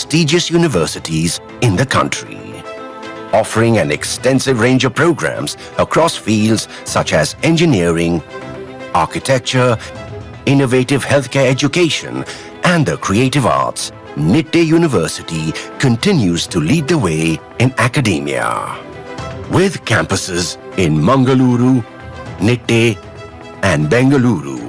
prestigious universities in the country, offering an extensive range of programs across fields such as engineering, architecture, innovative healthcare education, and the creative arts. Nitte University continues to lead the way in academia. With campuses in Mangaluru, Nitte, and Bengaluru,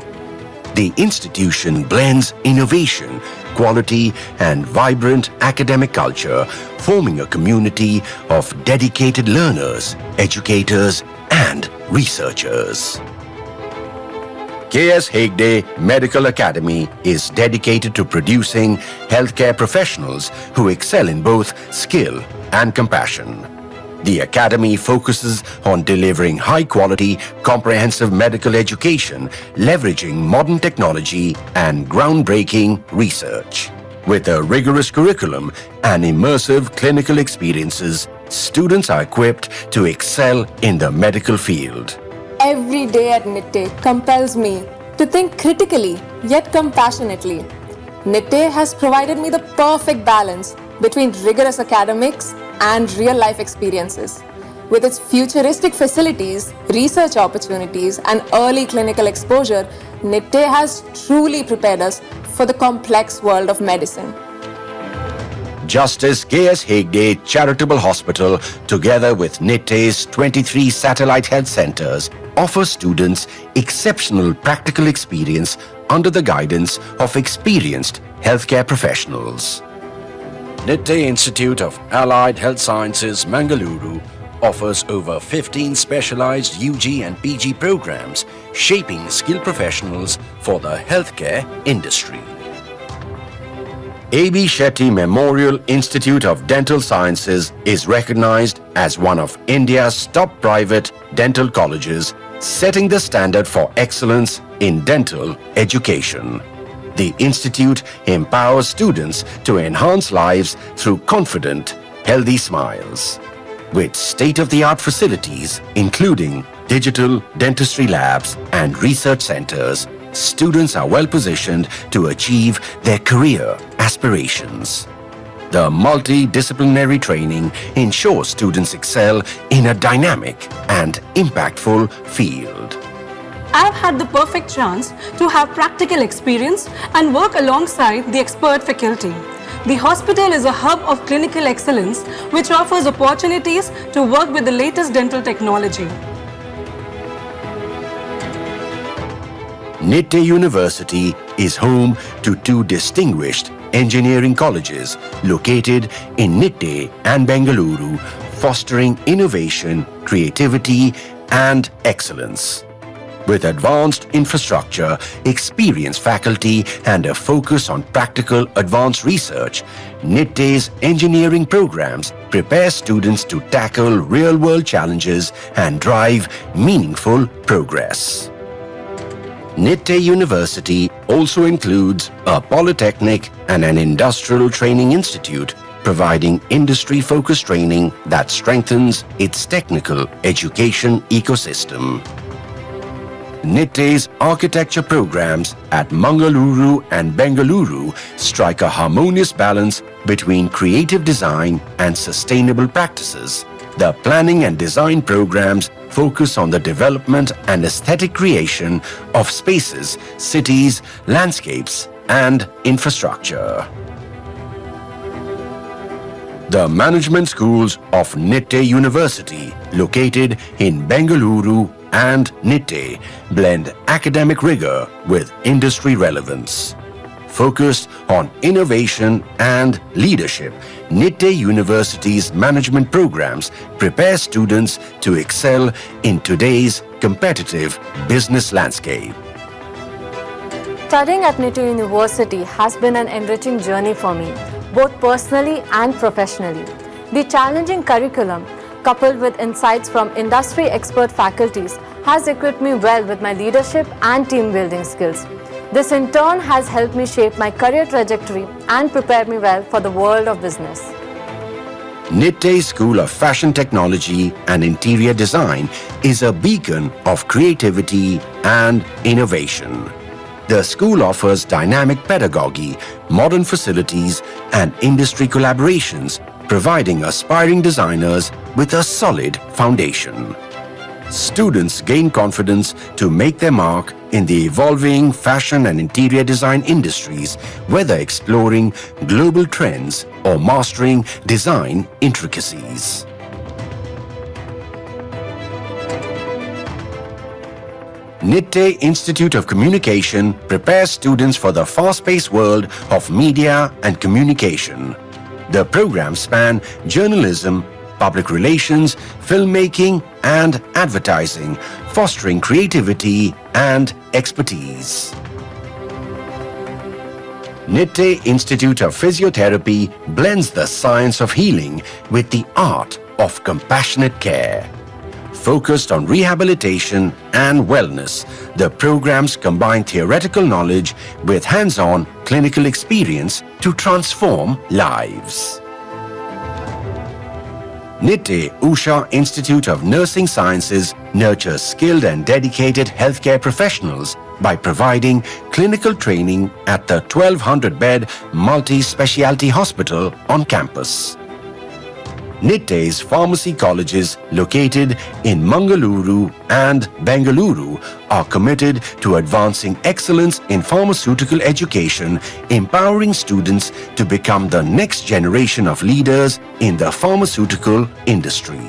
the institution blends innovation, quality, and vibrant academic culture, forming a community of dedicated learners, educators, and researchers. KS Hegde Medical Academy is dedicated to producing healthcare professionals who excel in both skill and compassion. The Academy focuses on delivering high-quality, comprehensive medical education, leveraging modern technology and groundbreaking research. With a rigorous curriculum and immersive clinical experiences, students are equipped to excel in the medical field. Every day at Nitte compels me to think critically yet compassionately. Nitte has provided me the perfect balance between rigorous academics and real-life experiences. With its futuristic facilities, research opportunities, and early clinical exposure, Nitte has truly prepared us for the complex world of medicine. Justice KS Hegde Charitable Hospital, together with Nitte's 23 satellite health centers, offers students exceptional practical experience under the guidance of experienced healthcare professionals. Nitte Institute of Allied Health Sciences, Mangaluru, offers over 15 specialized UG and PG programs, shaping skilled professionals for the healthcare industry. A.B. Shetty Memorial Institute of Dental Sciences is recognized as one of India's top private dental colleges, setting the standard for excellence in dental education. The institute empowers students to enhance lives through confident, healthy smiles. With state-of-the-art facilities, including digital dentistry labs and research centers, students are well positioned to achieve their career aspirations. The multidisciplinary training ensures students excel in a dynamic and impactful field. I've had the perfect chance to have practical experience and work alongside the expert faculty. The hospital is a hub of clinical excellence which offers opportunities to work with the latest dental technology. Nitte University is home to two distinguished engineering colleges located in Nitte and Bengaluru, fostering innovation, creativity, and excellence. With advanced infrastructure, experienced faculty, and a focus on practical advanced research, Nitte's engineering programs prepare students to tackle real-world challenges and drive meaningful progress. Nitte University also includes a polytechnic and an industrial training institute, providing industry-focused training that strengthens its technical education ecosystem. Nitte's architecture programs at Mangaluru and Bengaluru strike a harmonious balance between creative design and sustainable practices. The planning and design programs focus on the development and aesthetic creation of spaces, cities, landscapes, and infrastructure. The management schools of Nitte University, located in Bengaluru and Nitte, blend academic rigor with industry relevance. Focused on innovation and leadership, Nitte University's management programs prepare students to excel in today's competitive business landscape. Studying at Nitte University has been an enriching journey for me, both personally and professionally. The challenging curriculum, coupled with insights from industry expert faculties, has equipped me well with my leadership and team building skills. This in turn has helped me shape my career trajectory and prepare me well for the world of business. Nitte School of Fashion Technology and Interior Design is a beacon of creativity and innovation. The school offers dynamic pedagogy, modern facilities, and industry collaborations, providing aspiring designers with a solid foundation. Students gain confidence to make their mark in the evolving fashion and interior design industries, whether exploring global trends or mastering design intricacies. Nitte Institute of Communication prepares students for the fast-paced world of media and communication. The programs span journalism, public relations, filmmaking, and advertising, fostering creativity and expertise. Nitte Institute of Physiotherapy blends the science of healing with the art of compassionate care. Focused on rehabilitation and wellness, the programs combine theoretical knowledge with hands-on clinical experience to transform lives. Nitte Usha Institute of Nursing Sciences nurtures skilled and dedicated healthcare professionals by providing clinical training at the 1,200-bed multi-specialty hospital on campus. Nitte's pharmacy colleges located in Mangaluru and Bengaluru are committed to advancing excellence in pharmaceutical education, empowering students to become the next generation of leaders in the pharmaceutical industry.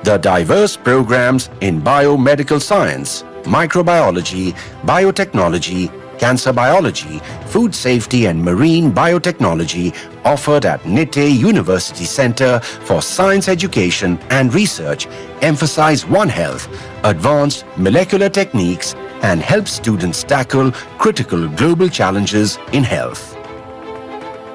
The diverse programs in biomedical science, microbiology, biotechnology, cancer biology, food safety and marine biotechnology offered at Nitte University Center for Science Education and Research emphasize One Health, advanced molecular techniques, and help students tackle critical global challenges in health.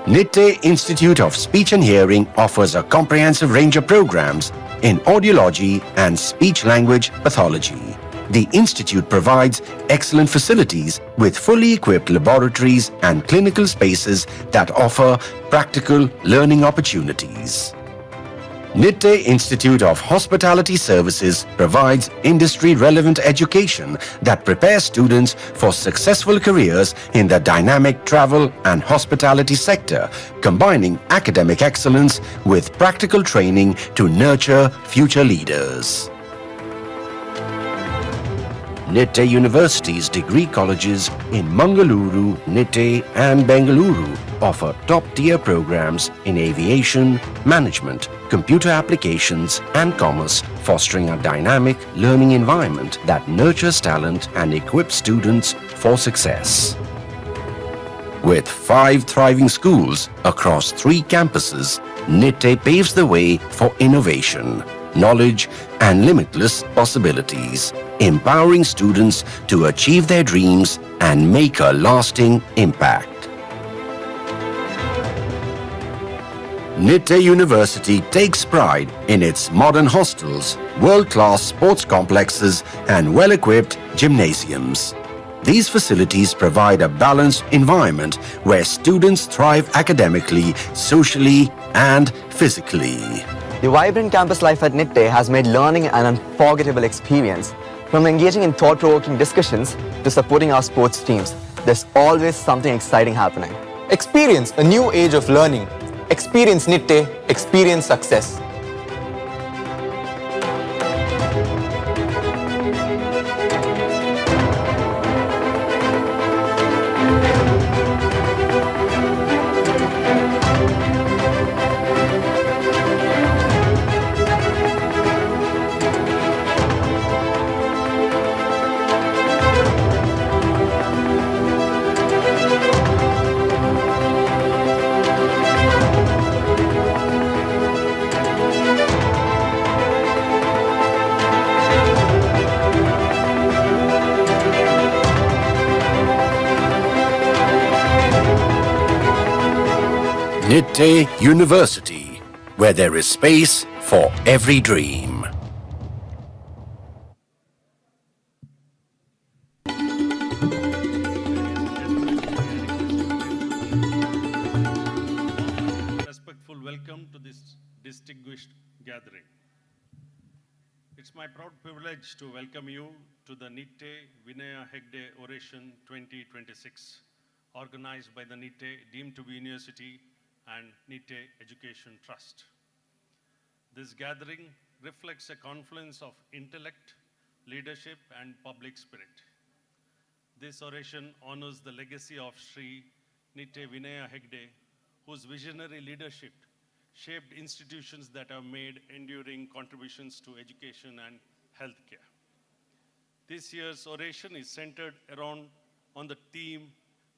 Nitte Institute of Speech and Hearing offers a comprehensive range of programs in audiology and speech-language pathology. The institute provides excellent facilities with fully equipped laboratories and clinical spaces that offer practical learning opportunities. Nitte Institute of Hospitality Services provides industry-relevant education that prepares students for successful careers in the dynamic travel and hospitality sector, combining academic excellence with practical training to nurture future leaders. Nitte University's degree colleges in Mangaluru, Nitte and Bengaluru offer top-tier programs in aviation, management, computer applications and commerce, fostering a dynamic learning environment that nurtures talent and equips students for success. With 5 thriving schools across 3 campuses, Nitte paves the way for innovation, knowledge and limitless possibilities, empowering students to achieve their dreams and make a lasting impact. Nitte University takes pride in its modern hostels, world-class sports complexes and well-equipped gymnasiums. These facilities provide a balanced environment where students thrive academically, socially and physically. The vibrant campus life at Nitte has made learning an unforgettable experience. From engaging in thought-provoking discussions to supporting our sports teams, there's always something exciting happening. Experience a new age of learning. Experience Nitte, experience success. Nitte University, where there is space for every dream. Respectful welcome to this distinguished gathering. It's my proud privilege to welcome you to the Nitte Vinaya Hegde Oration 2026, organized by the Nitte deemed to be University and Nitte Education Trust. This gathering reflects a confluence of intellect, leadership, and public spirit. This oration honors the legacy of Sri Nitte Vinaya Hegde, whose visionary leadership shaped institutions that have made enduring contributions to education and healthcare. This year's oration is centered around on the theme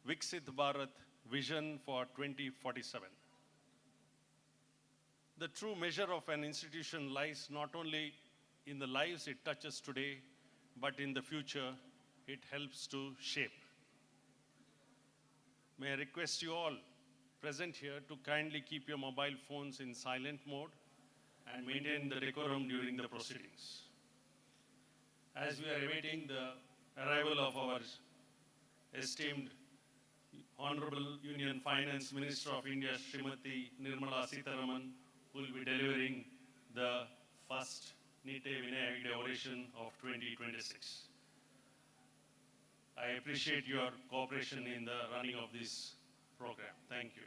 VIKSIT Bharat Vision for 2047. The true measure of an institution lies not only in the lives it touches today, but in the future it helps to shape. May I request you all present here to kindly keep your mobile phones in silent mode and maintain the decorum during the proceedings. As we are awaiting the arrival of our esteemed Honorable Union Finance Minister of India, Srimati Nirmala Sitharaman, who will be delivering the first Nitte Vinaya Hegde Oration of 2026. I appreciate your cooperation in the running of this program. Thank you.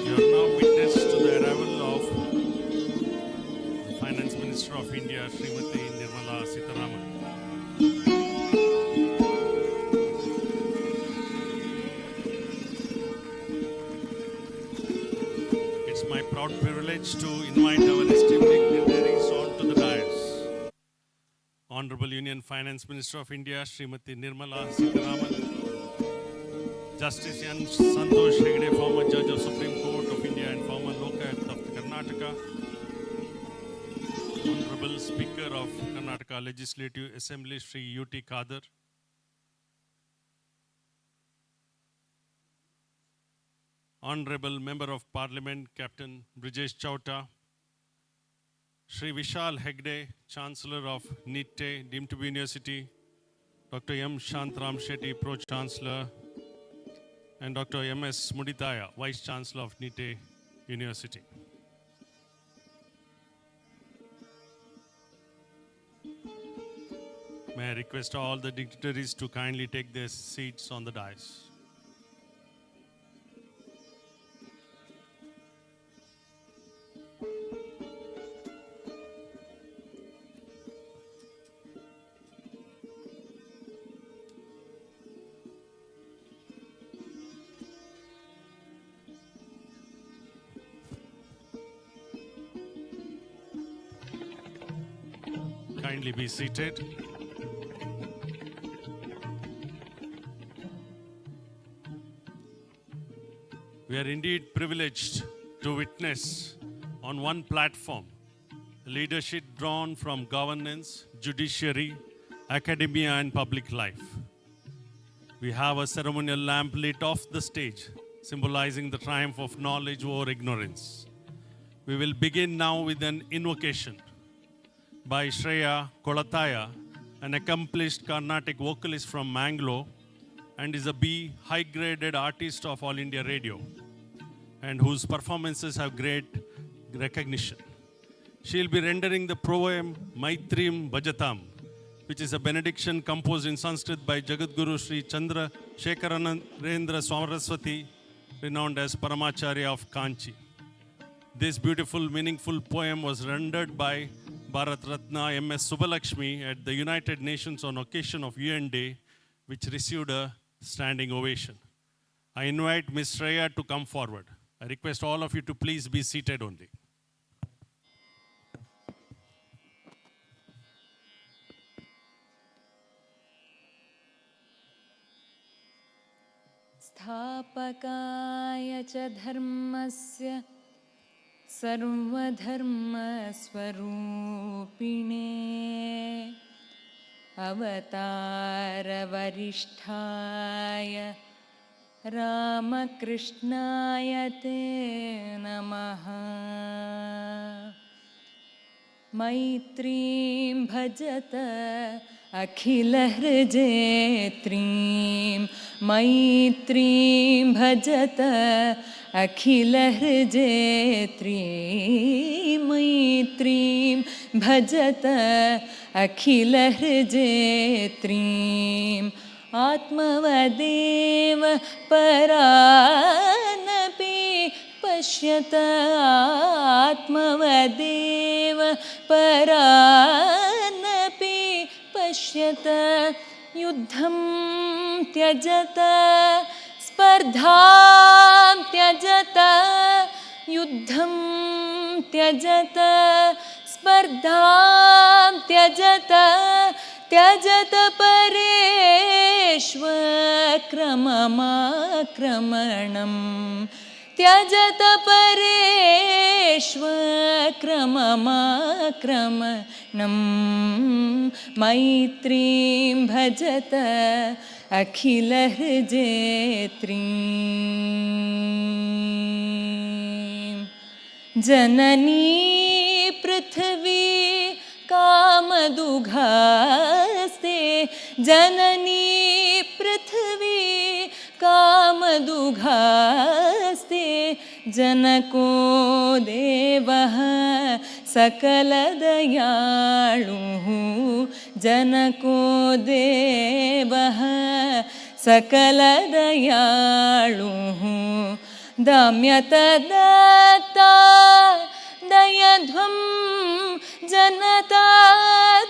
You are now witness to the arrival of the Finance Minister of India, Srimati Nirmala Sitharaman. It's my proud privilege to invite our esteemed dignitaries onto the dais. Honorable Union Finance Minister of India, Srimati Nirmala Sitharaman. Justice N. Santosh Hegde, former Judge of Supreme Court of India and former Lokayukt of Karnataka. Honorable Speaker of Karnataka Legislative Assembly, Sri U.T. Khadar. Honorable Member of Parliament, Captain Brijesh Chauta. Sri Vishal Hegde, Chancellor of Nitte, deemed to be University. Dr. M. Shantram Shetty, Pro-Chancellor. And Dr. M.S. Muditaya, Vice Chancellor of Nitte University. May I request all the dignitaries to kindly take their seats on the dais. Kindly be seated. We are indeed privileged to witness on one platform leadership drawn from governance, judiciary, academia, and public life. We have a ceremonial lamp lit off the stage, symbolizing the triumph of knowledge over ignorance. We will begin now with an invocation by Shreya Kolataya, an accomplished Carnatic vocalist from Mangalore and is a B high-graded artist of All India Radio and whose performances have great recognition. She'll be rendering the poem Maitrim Bhajatam, which is a benediction composed in Sanskrit by Jagadguru Sri Chandra Shekaranarendra Swamaraswati, renowned as Paramacharya of Kanchi. This beautiful, meaningful poem was rendered by Bharat Ratna M.S. Subbalakshmi at the United Nations on occasion of UN Day, which received a standing ovation. I invite Ms. Shreya to come forward. I request all of you to please be seated only. स्थापकाय च धर्मस्य सर्वधर्मस्वरूपिणे अवतारवरिष्ठाय रामकृष्णाय ते नमः। मैत्रीं भजत अखिलहृजेत्रीं, मैत्रीं भजत अखिलहृजेत्रीं, मैत्रीं भजत अखिलहृजेत्रीम्। आत्मवदेव परानपि पश्यत, आत्मवदेव परानपि पश्यत। युद्धं त्यजत स्पर्धां त्यजत, युद्धं त्यजत स्पर्धां त्यजत, त्यजत परेष्वक्रममाक्रमणम्, त्यजत परेष्वक्रममाक्रमणम्। मैत्रीं भजत अखिलहृजेत्रीं। जननी पृथ्वी कामदुघास्ते, जननी पृथ्वी कामदुघास्ते। जनको देवः सकलदयालुः, जनको देवः सकलदयालुः। दम्यतदत्ता दयध्वं जनता,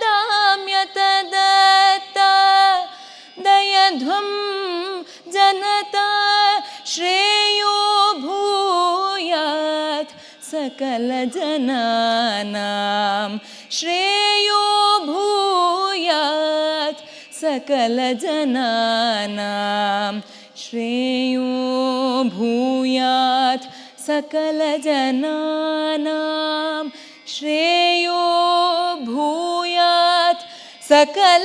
दाम्यतदत्ता दयध्वं जनता। श्रेयो भूयात् सकलजनानां, श्रेयो भूयात् सकलजनानां, श्रेयो भूयात् सकलजनानां, श्रेयो भूयात् सकलजनानां,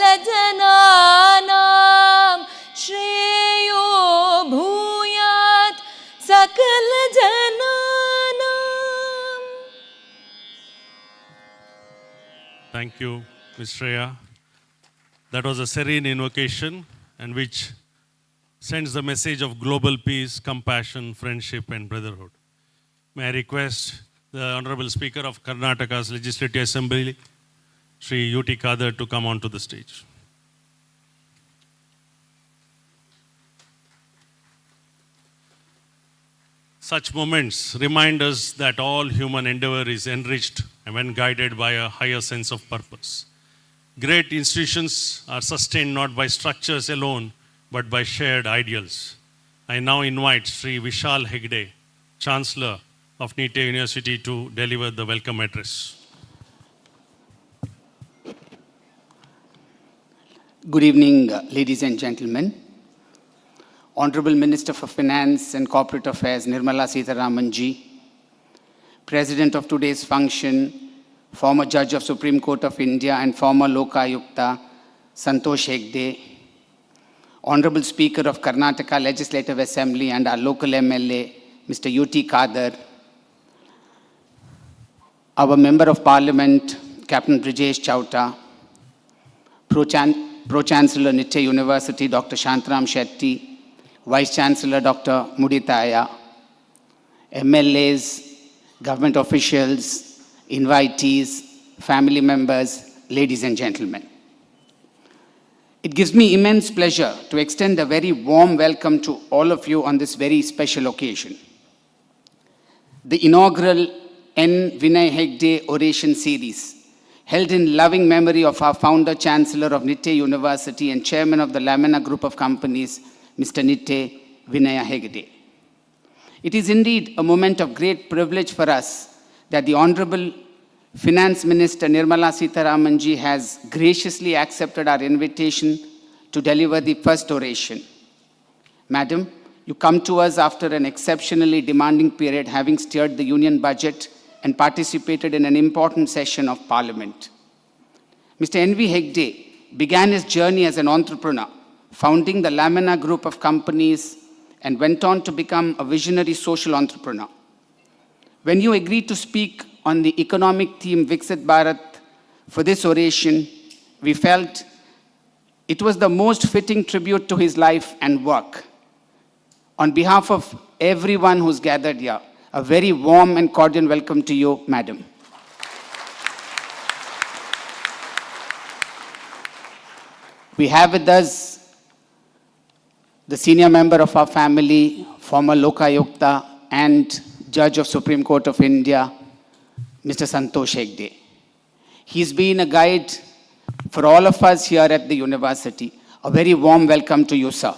श्रेयो भूयात् सकलजनानां। Thank you, Ms. Shreya. That was a serene invocation and which sends the message of global peace, compassion, friendship and brotherhood. May I request the Honorable Speaker of Karnataka's Legislative Assembly, Shri U.T. Kadar, to come onto the stage. Such moments remind us that all human endeavor is enriched and when guided by a higher sense of purpose. Great institutions are sustained not by structures alone, but by shared ideals. I now invite Sri Vishal Hegde, Chancellor of NIT University, to deliver the welcome address. Good evening, ladies and gentlemen. Honorable Minister for Finance and Corporate Affairs, Nirmala Sitharaman ji, President of today's function, former Judge of Supreme Court of India and former Lokayukta, Santosh Hegde, Honorable Speaker of Karnataka Legislative Assembly and our local MLA, Mr. U.T. Kadar, our Member of Parliament, Captain Brijesh Chauta, Pro-Chancellor Nitte University, Dr. Shantaram Shetty, Vice Chancellor Dr. Muditaya, MLAs, government officials, invitees, family members, ladies and gentlemen. It gives me immense pleasure to extend a very warm welcome to all of you on this very special occasion. The inaugural Vinaya Hegde Oration series, held in loving memory of our founder, Chancellor of Nitte University and Chairman of the Lamina Group of Companies, Mr. Nitte Vinaya Hegde. It is indeed a moment of great privilege for us that the Honorable Finance Minister Nirmala Sitharaman ji has graciously accepted our invitation to deliver the first oration. Madam, You come to us after an exceptionally demanding period, having steered the union budget and participated in an important session of Parliament. Mr. N.V. Hegde began his journey as an entrepreneur, founding the Lamina group of companies, and went on to become a visionary social entrepreneur. When you agreed to speak on the economic theme VIKSIT Bharat for this oration, we felt it was the most fitting tribute to his life and work. On behalf of everyone who's gathered here, a very warm and cordial welcome to you, Madam. We have with us the senior member of our family, former Lokayukta and Judge of Supreme Court of India, Mr. Santosh Hegde. He's been a guide for all of us here at the university. A very warm welcome to you, sir.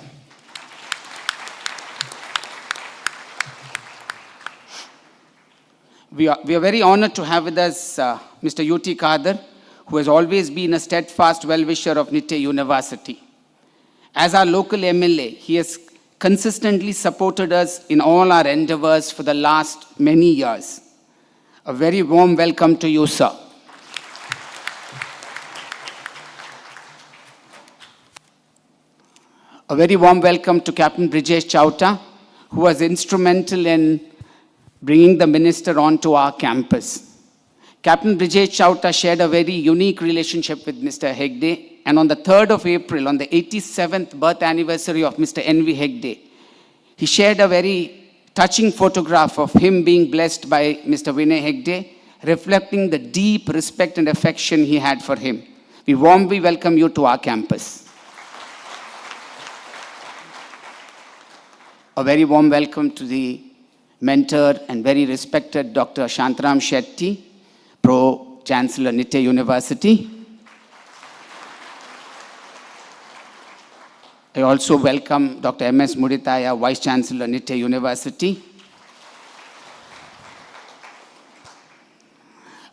We are very honored to have with us Mr. U.T. Kadir, who has always been a steadfast well-wisher of Nitte University. As our local MLA, he has consistently supported us in all our endeavors for the last many years. A very warm welcome to you, sir. A very warm welcome to Captain Brijesh Chauta, who was instrumental in bringing the minister onto our campus. Captain Brijesh Chauta shared a very unique relationship with Mr. Hegde, and on the 3rd of April, on the 87th birth anniversary of Mr. N.V. Hegde, he shared a very touching photograph of him being blessed by Mr. Vinay Hegde, reflecting the deep respect and affection he had for him. We warmly welcome you to our campus. A very warm welcome to the mentor and very respected Dr. Shantaram Shetty, Pro-Chancellor, Nitte University. I also welcome Dr. M.S. Muditaya, Vice-Chancellor, Nitte University.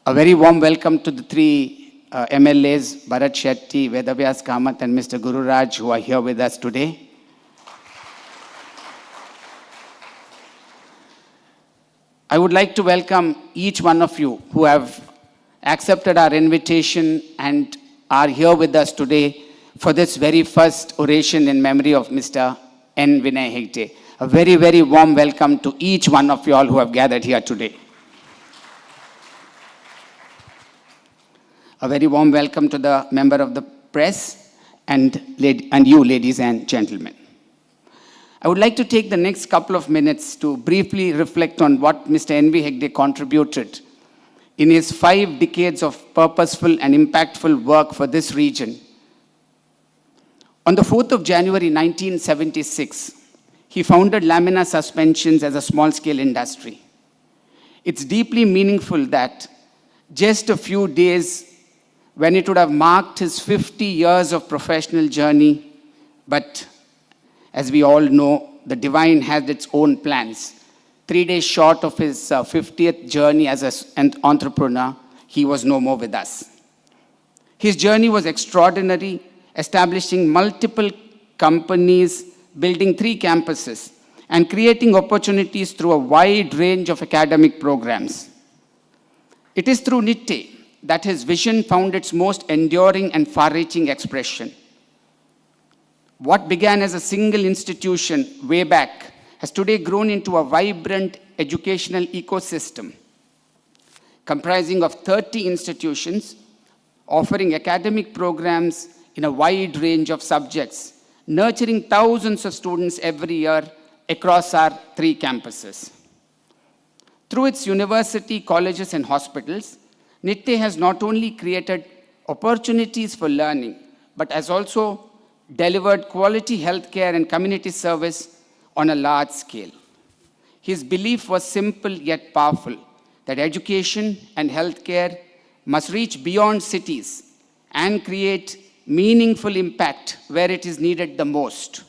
A very warm welcome to the three MLAs, Bharat Shetty, Vedavyas Kamath, and Mr. Guru Raj, who are here with us today. I would like to welcome each one of you who have accepted our invitation and are here with us today for this very first oration in memory of Mr. N. Vinay Hegde. A very, very warm welcome to each one of you all who have gathered here today. A very warm welcome to the member of the press and you, ladies and gentlemen. I would like to take the next couple of minutes to briefly reflect on what Mr. N.V. Hegde contributed in his 5 decades of purposeful and impactful work for this region. On the 4th of January 1976, he founded Lamina Suspensions as a small-scale industry. It's deeply meaningful that just a few days when it would have marked his 50 years of professional journey, but as we all know, the divine has its own plans. 3 days short of his 50th journey as an entrepreneur, he was no more with us. His journey was extraordinary, establishing multiple companies, building 3 campuses, and creating opportunities through a wide range of academic programs. It is through Nitte that his vision found its most enduring and far-reaching expression. What began as a single institution way back has today grown into a vibrant educational ecosystem comprising of 30 institutions offering academic programs in a wide range of subjects, nurturing thousands of students every year across our 3 campuses. Through its university, colleges, and hospitals, Nitte has not only created opportunities for learning, but has also delivered quality healthcare and community service on a large scale. His belief was simple yet powerful, that education and healthcare must reach beyond cities and create meaningful impact where it is needed the most.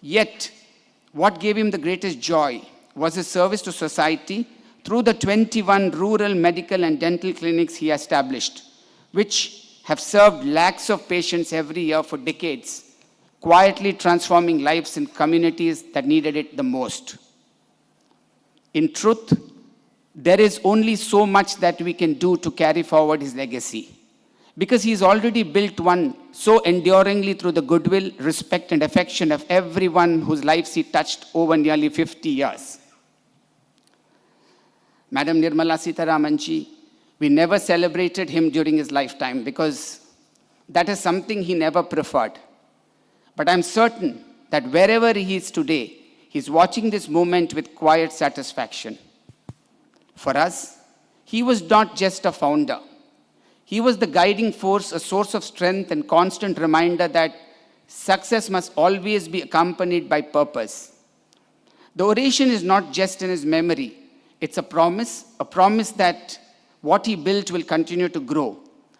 Yet, what gave him the greatest joy was his service to society through the 21 rural medical and dental clinics he established, which have served lakhs of patients every year for decades, quietly transforming lives in communities that needed it the most. In truth, there is only so much that we can do to carry forward his legacy, because he's already built one so enduringly through the goodwill, respect, and affection of everyone whose lives he touched over nearly 50 years. Madam Nirmala Sitharaman, we never celebrated him during his lifetime because that is something he never preferred. But I'm certain that wherever he is today, he's watching this moment with quiet satisfaction. For us, he was not just a founder. He was the guiding force, a source of strength and constant reminder that success must always be accompanied by purpose. The oration is not just in his memory. It's a promise that what he built will continue to grow,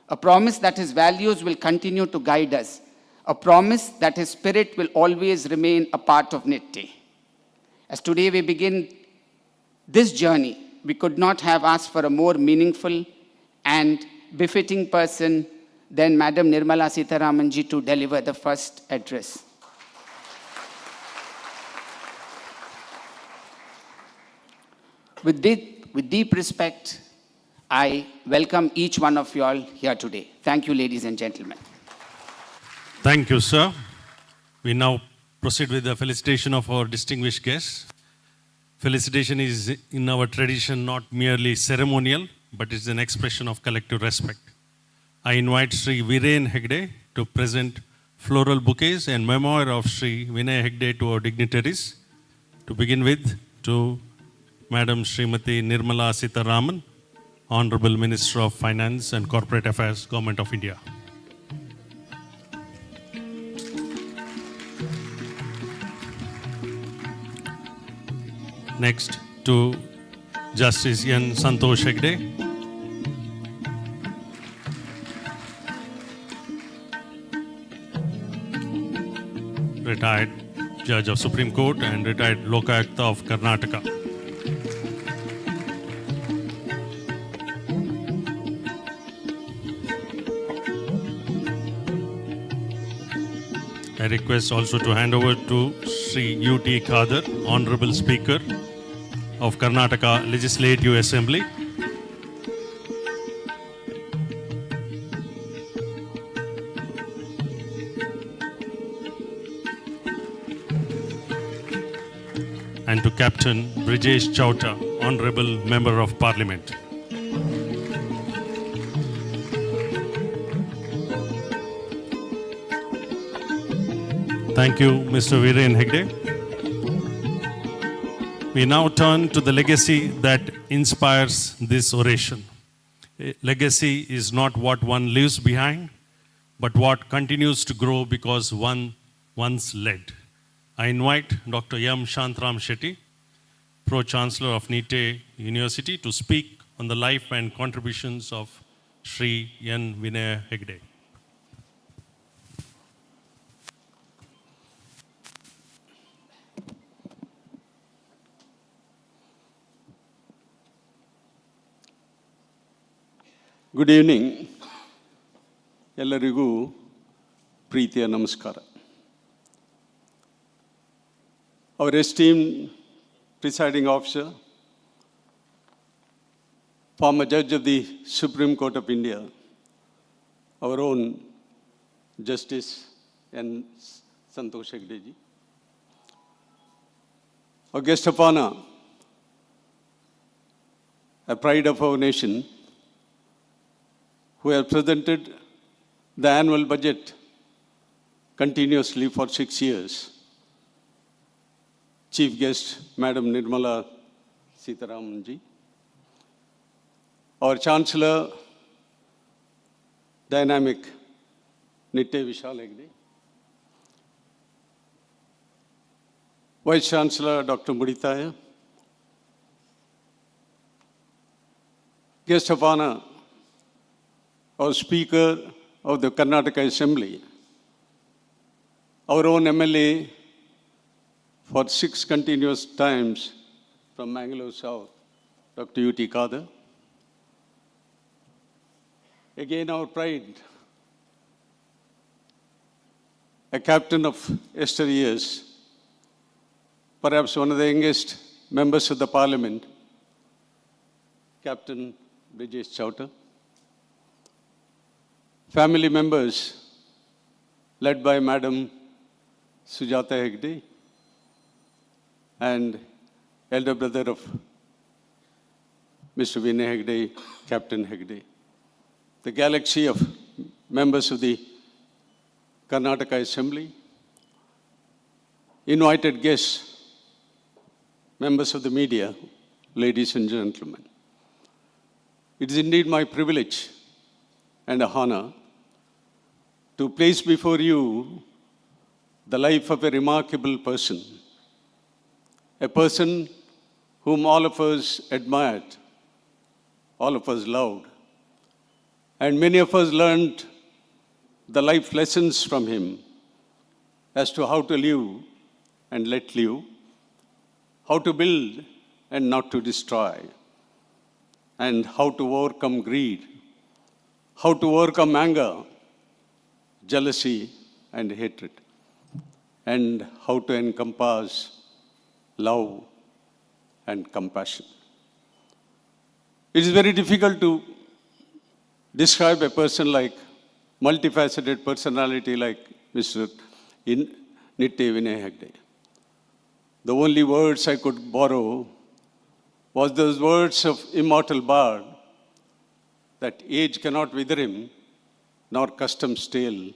a promise that his values will continue to guide us, a promise that his spirit will always remain a part of Nitte. As today we begin this journey, we could not have asked for a more meaningful and befitting person than Madam Nirmala Sitharaman to deliver the first address. With deep respect, I welcome each one of you all here today. Thank you, ladies and gentlemen. Thank you, sir. We now proceed with the felicitation of our distinguished guests. Felicitation is in our tradition not merely ceremonial, but it's an expression of collective respect. I invite Sri Viren Hegde to present floral bouquets and memoir of Sri Vinaya Hegde to our dignitaries. To begin with, to Madam Srimati Nirmala Sitharaman, Honorable Minister of Finance and Corporate Affairs, Government of India. Next, to Justice N. Santosh Hegde. Retired Judge of Supreme Court and retired Lokayukta of Karnataka. I request also to hand over to Sri U.T. Khadar, Honorable Speaker of Karnataka Legislative Assembly. And to Captain Brijesh Chauta, Honorable Member of Parliament. Thank you, Mr. Viren Hegde. We now turn to the legacy that inspires this oration. Legacy is not what one leaves behind, but what continues to grow because one once led. I invite Dr. M. Shantram Shetty, Pro-Chancellor of NIT University, to speak on the life and contributions of Sri N. Vinaya Hegde. Good evening. ಎಲ್ಲರಿಗೂ ಪ್ರೀತಿಯ ನಮಸ್ಕಾರ. Our esteemed presiding officer, former judge of the Supreme Court of India, our own Justice N. Santosh Hegde ji, our guest of honor, a pride of our nation, who have presented the annual budget continuously for 6 years. Chief guest, Madam Nirmala Sitharaman ji. Our Chancellor, dynamic Nitte Vishal Hegde. Vice Chancellor, Dr. Muditaya. Guest of honor, our Speaker of the Karnataka Assembly, our own MLA for 6 continuous times from Mangalore South, Dr. U.T. Khadar. Again, our pride, a captain of yesteryears, perhaps one of the youngest members of the parliament, Captain Brijesh Chowta, family members led by Madam Sujata Hegde, and elder brother of Mr. Vinay Hegde, Captain Hegde, the galaxy of members of the Karnataka Assembly, invited guests, members of the media, ladies and gentlemen. It is indeed my privilege and a honor to place before you the life of a remarkable person, a person whom all of us admired, all of us loved, and many of us learned the life lessons from him as to how to live and let live, how to build and not to destroy, and how to overcome greed, how to overcome anger, jealousy, and hatred, and how to encompass love and compassion. It is very difficult to describe a person like multifaceted personality like Mr. Nitte Vinay Hegde. The only words I could borrow was those words of immortal bard that age cannot wither him, nor custom stale.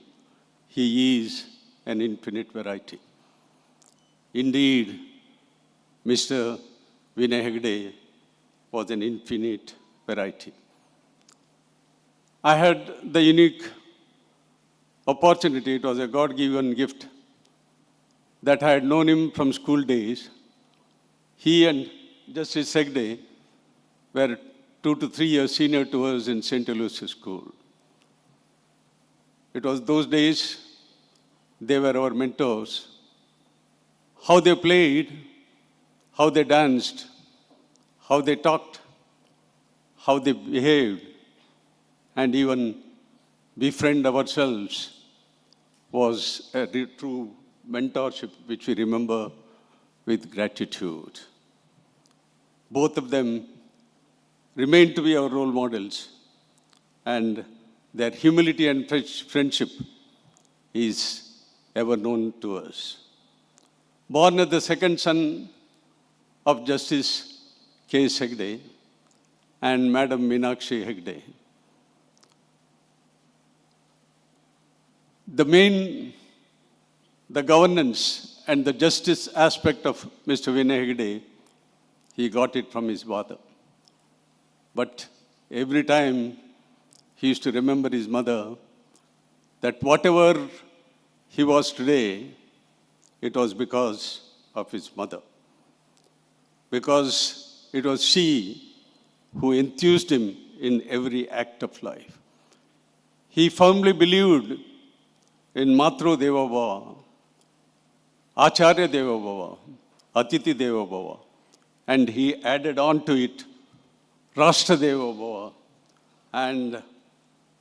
He is an infinite variety. Indeed, Mr. Vinay Hegde was an infinite variety. I had the unique opportunity, it was a God-given gift, that I had known him from school days. He and Justice Hegde were 2 to 3 years senior to us in St. Aloysius School. It was those days, they were our mentors. How they played, how they danced, how they talked, how they behaved, and even befriend ourselves was a true mentorship which we remember with gratitude. Both of them remain to be our role models, and their humility and friendship is ever known to us. Born as the second son of Justice K. Hegde and Madam Meenakshi Hegde, the governance and the justice aspect of Mr. Vinay Hegde, he got it from his father. But every time he used to remember his mother, that whatever he was today, it was because of his mother. Because it was she who enthused him in every act of life. He firmly believed in Matru Deva Bhava, Acharya Deva Bhava, Atiti Deva Bhava, and he added on to it Rashtra Deva Bhava, and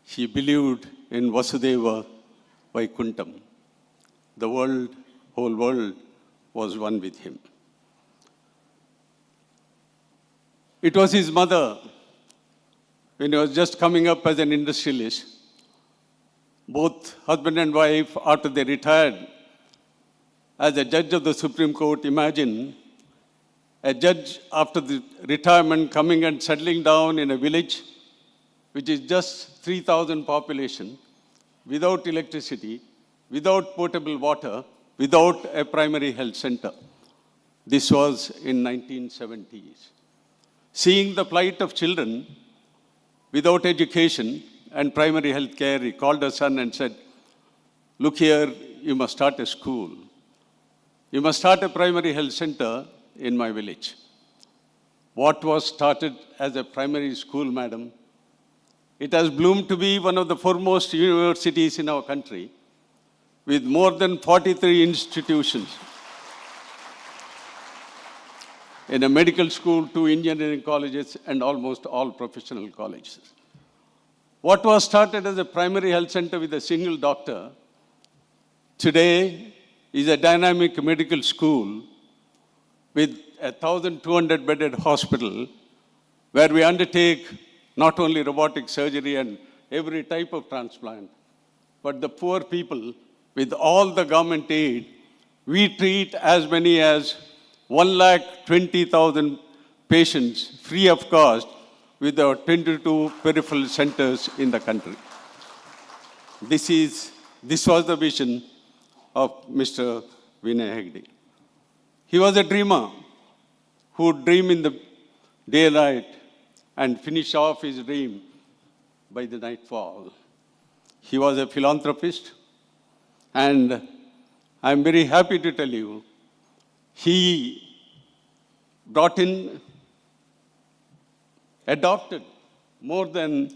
he believed in Vasudeva Vaikuntham. The whole world was one with him. It was his mother, when he was just coming up as an industrialist. Both husband and wife, after they retired as a judge of the Supreme Court, imagine a judge after the retirement coming and settling down in a village which is just 3,000 population, without electricity, without potable water, without a primary health center. This was in 1970s. Seeing the plight of children without education and primary health care, he called her son and said, "Look here, you must start a school. You must start a primary health center in my village." What was started as a primary school, madam, it has bloomed to be one of the foremost universities in our country, with more than 43 institutions. In a medical school, 2 engineering colleges, and almost all professional colleges. What was started as a primary health center with a single doctor Today is a dynamic medical school with a 1,200 bedded hospital where we undertake not only robotic surgery and every type of transplant, but the poor people with all the government aid. We treat as many as 1,20,000 patients free of cost with our 22 peripheral centers in the country. This was the vision of Mr. Vinaya Hegde. He was a dreamer who would dream in the daylight and finish off his dream by the nightfall. He was a philanthropist, and I'm very happy to tell you, he adopted more than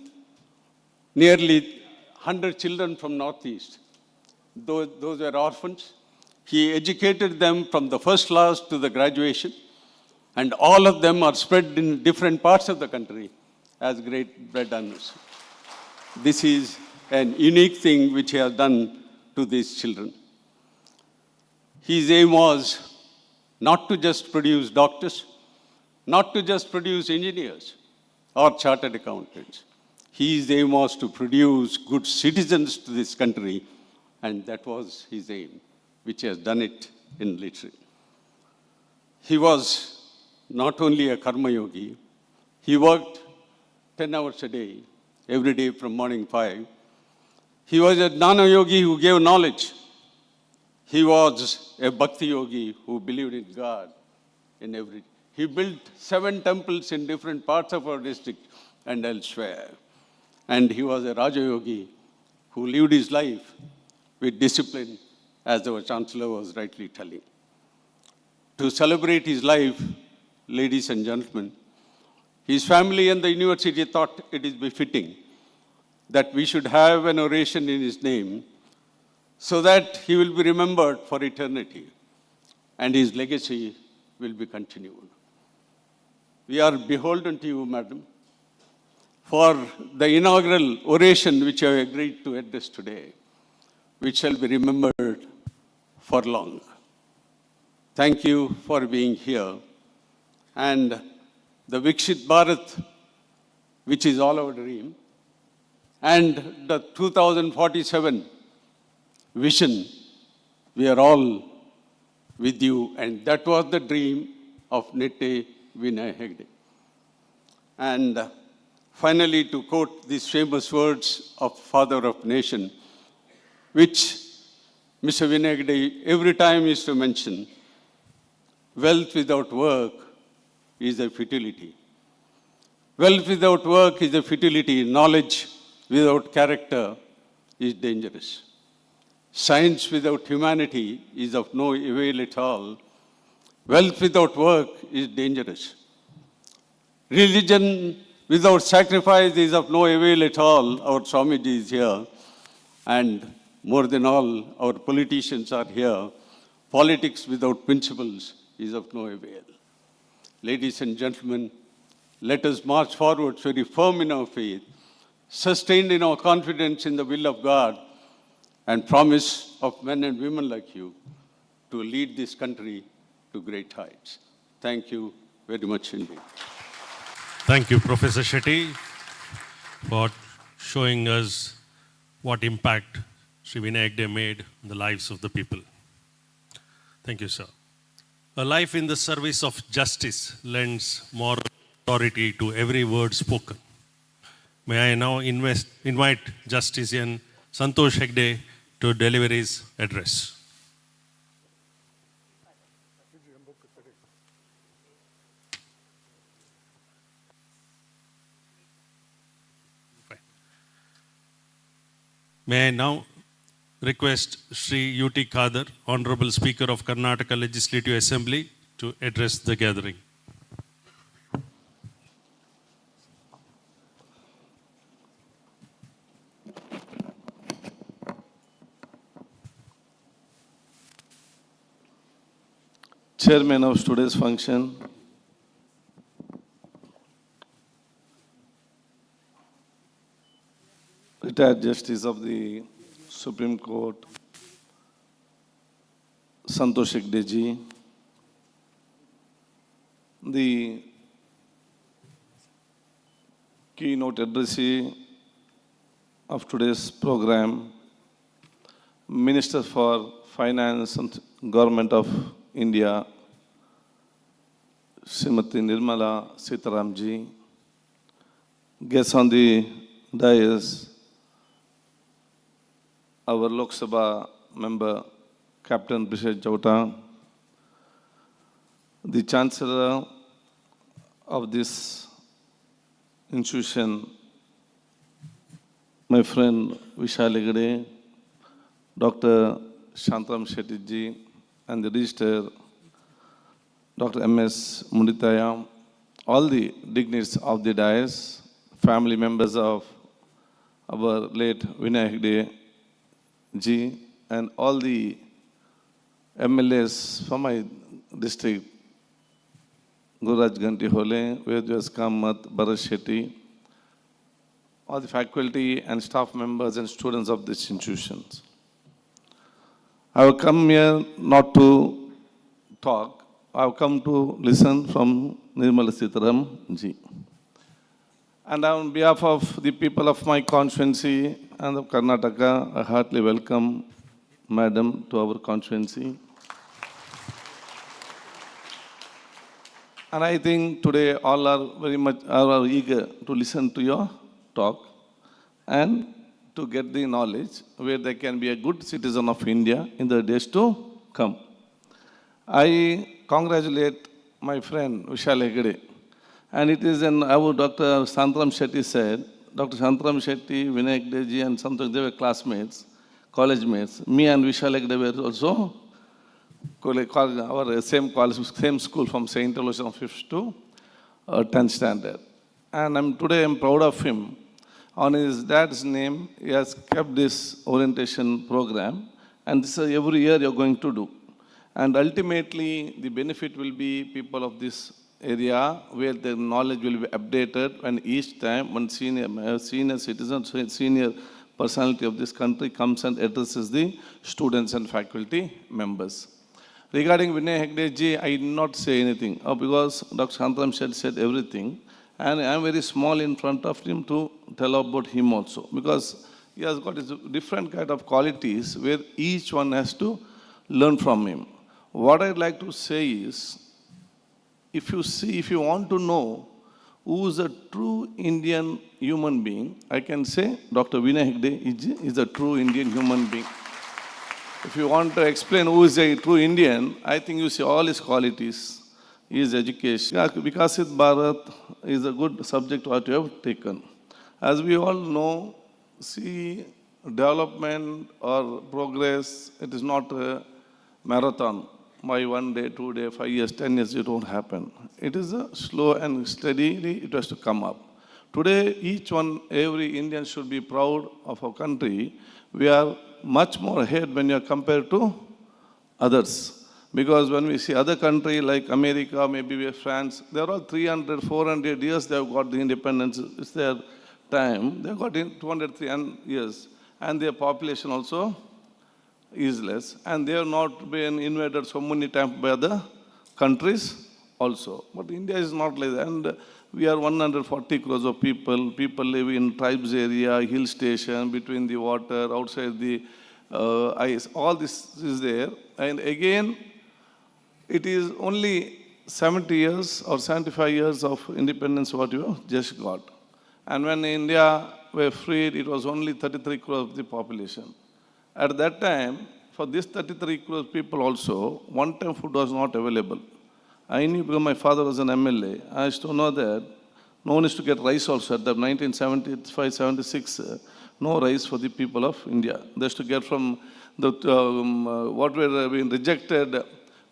nearly 100 children from Northeast. Those were orphans. He educated them from the first class to the graduation, and all of them are spread in different parts of the country as great bread earners. This is an unique thing which he has done to these children. His aim was not to just produce doctors, not to just produce engineers or chartered accountants. His aim was to produce good citizens to this country, and that was his aim, which he has done it in literature. He was not only a karma yogi, he worked 10 hours a day, every day from morning 5. He was a jnana yogi who gave knowledge. He was a bhakti yogi who believed in God in every. He built 7 temples in different parts of our district and elsewhere. And he was a Raja yogi who lived his life with discipline, as our Chancellor was rightly telling. To celebrate his life, ladies and gentlemen, his family and the university thought it is befitting that we should have an oration in his name so that he will be remembered for eternity and his legacy will be continued. We are beholden to you, madam, for the inaugural oration which you have agreed to address today, which shall be remembered for long. Thank you for being here. And the VIKSIT Bharat, which is all our dream, and the 2047 vision, we are all with you. And that was the dream of Nitte Vinaya Hegde. And finally, to quote these famous words of Father of Nation, which Mr. Vinaya Hegde every time used to mention, wealth without work is a futility. Wealth without work is a futility. Knowledge without character is dangerous. Science without humanity is of no avail at all. Wealth without work is dangerous. Religion without sacrifice is of no avail at all. Our Swamiji is here. And more than all, our politicians are here. Politics without principles is of no avail. Ladies and gentlemen, let us march forward very firm in our faith, sustained in our confidence in the will of God, and promise of men and women like you to lead this country to great heights. Thank you very much indeed. Thank you, Professor Shetty, for showing us what impact Sri Vinaya Hegde made in the lives of the people. Thank you, sir. A life in the service of justice lends moral authority to every word spoken. May I now invite Justician Santosh Hegde to deliver his address. May I now request Sri U.T. Khadar, Honorable Speaker of Karnataka Legislative Assembly, to address the gathering. Chairman of today's function, retired Justice of the Supreme Court, Santosh Hegde ji, the keynote addressee of today's program, Minister for Finance and Government of India, Srimati Nirmala Sitharaman ji, guests on the dais, our Lok Sabha member, Captain Bishop Jauta, the Chancellor of this institution, my friend Vishal Hegde, Dr. Shantaram Shetty ji, and the Registrar, Dr. M.S. Munditaya, all the dignitaries of the dais, family members of our late Vinaya Hegde ji, and all the MLAs from my district, Guraj Ganti Hole, Vedwas Kamath, Bharat Shetty, all the faculty and staff members and students of these institutions. I have come here not to talk, I have come to listen from Nirmala Sitharaman ji. And on behalf of the people of my constituency and of Karnataka, I heartily welcome Madam to our constituency. And I think today all are very much are eager to listen to your talk and to get the knowledge where they can be a good citizen of India in the days to come. I congratulate my friend Vishal Hegde. And it is our Dr. Shantaram Shetty said, Dr. Shantaram Shetty, Vinaya Hegde ji and something, they were classmates, college mates. Me and Vishal Hegde were also our same college, same school from St. Oration of 5th to 10th standard. And today I'm proud of him. On his dad's name, he has kept this orientation program. And this is every year you're going to do. And ultimately, the benefit will be people of this area where their knowledge will be updated, and each time one senior citizen, senior personality of this country comes and addresses the students and faculty members. Regarding Vinaya Hegde ji, I did not say anything because Dr. Shantaram said everything, and I am very small in front of him to tell about him also, because he has got his different kind of qualities where each one has to learn from him. What I'd like to say is, if you want to know who is a true Indian human being, I can say Dr. Vinaya Hegde is a true Indian human being. If you want to explain who is a true Indian, I think you see all his qualities, his education. VIKSIT BHARAT is a good subject what you have taken. As we all know, see, development or progress, it is not a marathon. By 1 day, 2 days, 5 years, 10 years, it won't happen. It is a slow and steadily it has to come up. Today, every Indian should be proud of our country. We are much more ahead when you are compared to others. Because when we see other countries like America, maybe France, they are all 300, 400 years they have got the independence. It's their time. They have got in 200, 300 years. And their population also is less. And they have not been invaded so many times by other countries also. But India is not like that. And we are 140 crores of people. People live in tribes area, hill station, between the water, outside the ice. All this is there. And again, it is only 70 years or 75 years of independence what you have just got. And when India were freed, it was only 33 crores of the population. At that time, for this 33 crores people also, one-time food was not available. I knew because my father was an MLA. I used to know that no one used to get rice also. At the 1975, 76, no rice for the people of India. They used to get from the what were being rejected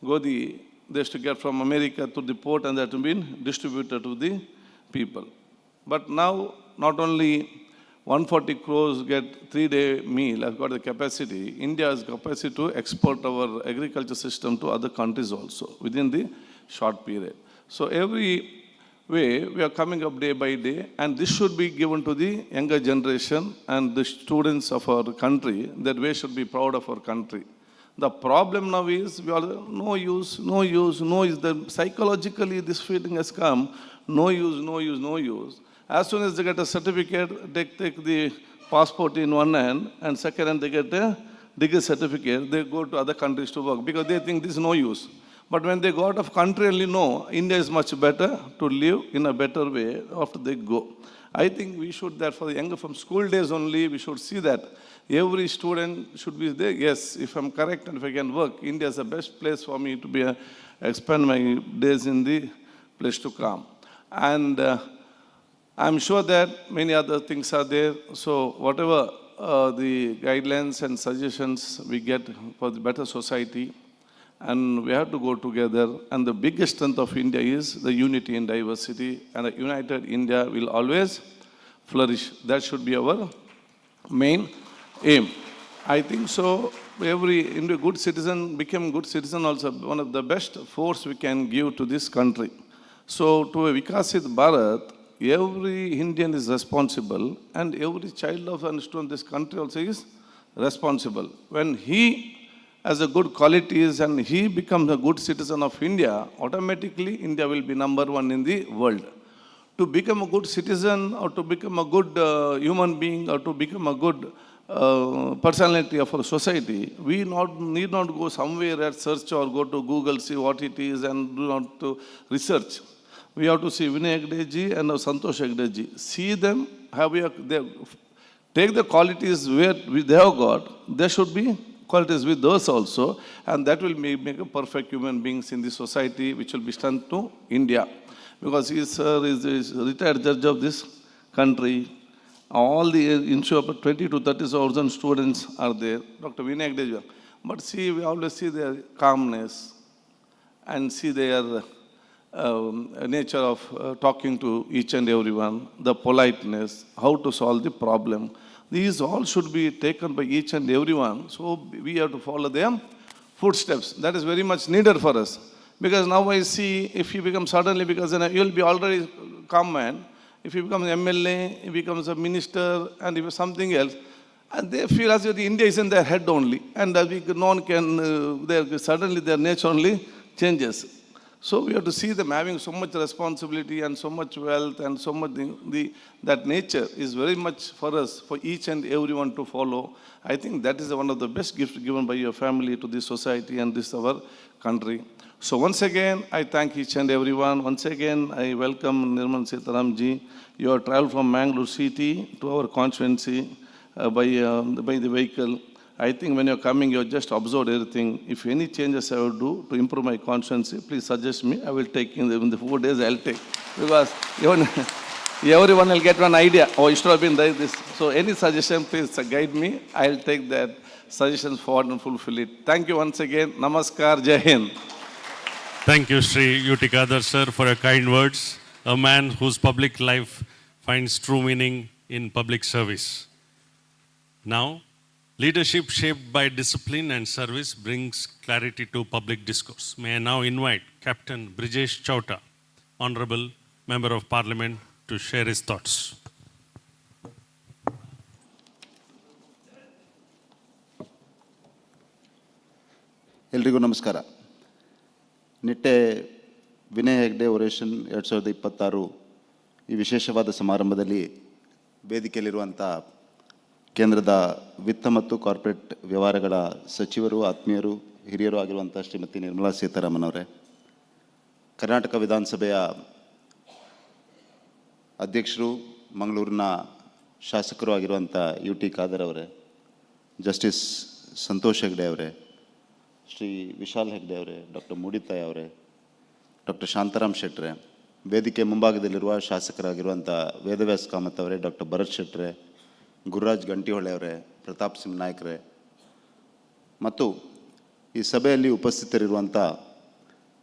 Godi. They used to get from America to the port, and that had been distributed to the people. But now, not only 140 crores get 3-day meal, has got the capacity. India has capacity to export our agriculture system to other countries also within the short period. So every way we are coming up day by day, and this should be given to the younger generation and the students of our country, that we should be proud of our country. The problem now is we are no use, no use, no use. Psychologically this feeling has come, no use, no use, no use. As soon as they get a certificate, they take the passport in one hand, and second hand they get a degree certificate, they go to other countries to work because they think this is no use. But when they go out of country only know, India is much better to live in a better way after they go. I think we should, that for the younger, from school days only, we should see that every student should be there. Yes, if I'm correct and if I can work, India is the best place for me to be expend my days in the place to come. And I'm sure that many other things are there. So whatever the guidelines and suggestions we get for the better society, and we have to go together. And the biggest strength of India is the unity in diversity, and a united India will always flourish. That should be our main aim. I think so. Every good citizen become good citizen also one of the best force we can give to this country. So to a VIKSIT BHARAT, every Indian is responsible, and every child of and student in this country also is responsible. When he has a good qualities and he becomes a good citizen of India, automatically India will be number one in the world. To become a good citizen or to become a good human being or to become a good personality of our society, we need not go somewhere at search or go to Google, see what it is and do not to research. We have to see Vinaya Hegde ji and Santosh Hegde ji. See them, take the qualities where they have got, there should be qualities with us also, and that will make a perfect human beings in the society, which will be strength to India. Because he is retired judge of this country. All the ensure 20 to 30,000 students are there. Dr. Vinaya Hegde ji. But see, we always see their calmness and see their nature of talking to each and everyone, the politeness, how to solve the problem. These all should be taken by each and everyone. So we have to follow their footsteps. That is very much needed for us. Because now I see if you become suddenly, because then you will be already calm man. If you become an MLA, he becomes a minister, and if something else, and they feel as if India is in their head only, and no one can, suddenly their nature only changes. So we have to see them having so much responsibility and so much wealth and so much that nature is very much for us, for each and everyone to follow. I think that is one of the best gifts given by your family to this society and this our country. So once again, I thank each and everyone. Once again, I welcome Nirmala Sitharaman ji. You have traveled from Mangalore city to our constituency by the vehicle. I think when you're coming, you just observed everything. If any changes I will do to improve my constituency, please suggest me. I will take in the 4 days, I'll take. Because everyone will get one idea. Oh, it should have been like this. So any suggestion, please guide me. I'll take that suggestions forward and fulfill it. Thank you once again. Namaskar. Jai Hind. Thank you, Sri Yutikadar sir, for your kind words. A man whose public life finds true meaning in public service. Now, leadership shaped by discipline and service brings clarity to public discourse. May I now invite Captain Brijesh Chauta, Honorable Member of Parliament, to share his thoughts. ಎಲ್ರಿಗೂ ನಮಸ್ಕಾರ. ನಿಟ್ಟೆ ವಿನಯ ಹೆಗ್ಡೆ ಒರೇಷನ್ 2026 ಈ ವಿಶೇಷವಾದ ಸಮಾರಂಭದಲ್ಲಿ ವೇದಿಕೆಯಲ್ಲಿರುವಂಥ ಕೇಂದ್ರದ ವಿತ್ತ ಮತ್ತು corporate ವ್ಯವಹಾರಗಳ ಸಚಿವರು, ಆತ್ಮೀಯರು, ಹಿರಿಯರು ಆಗಿರುವಂಥ ಶ್ರೀಮತಿ ನಿರ್ಮಲಾ ಸೀತಾರಾಮನ್ ಅವರೇ, ಕರ್ನಾಟಕ ವಿಧಾನಸಭೆಯ ಅಧ್ಯಕ್ಷರು, ಮಂಗಳೂರಿನ ಶಾಸಕರು ಆಗಿರುವಂಥ UT ಖಾದರ್ ಅವರೇ, ಜಸ್ಟಿಸ್ ಸಂತೋಷ್ ಹೆಗ್ಡೆ ಅವರೇ, ಶ್ರೀ ವಿಶಾಲ್ ಹೆಗ್ಡೆ ಅವರೇ, ಡಾಕ್ಟರ್ ಮೂಡಿತಾಯ್ ಅವರೇ, ಡಾಕ್ಟರ್ ಶಾಂತಾರಾಮ್ ಶೆಟ್ರೆ, ವೇದಿಕೆ ಮುಂಭಾಗದಲ್ಲಿರುವ ಶಾಸಕರಾಗಿರುವಂಥ ವೇದವ್ಯಾಸ್ ಕಾಮತ್ ಅವರೇ, ಡಾಕ್ಟರ್ ಭರತ್ ಶೆಟ್ರೆ, ಗುರುರಾಜ್ ಗಂಟಿಹೊಳೆ ಅವರೇ, ಪ್ರತಾಪ್ ಸಿಂಗ್ ನಾಯ್ಕರೇ ಮತ್ತು ಈ ಸಭೆಯಲ್ಲಿ ಉಪಸ್ಥಿತರಿರುವಂಥ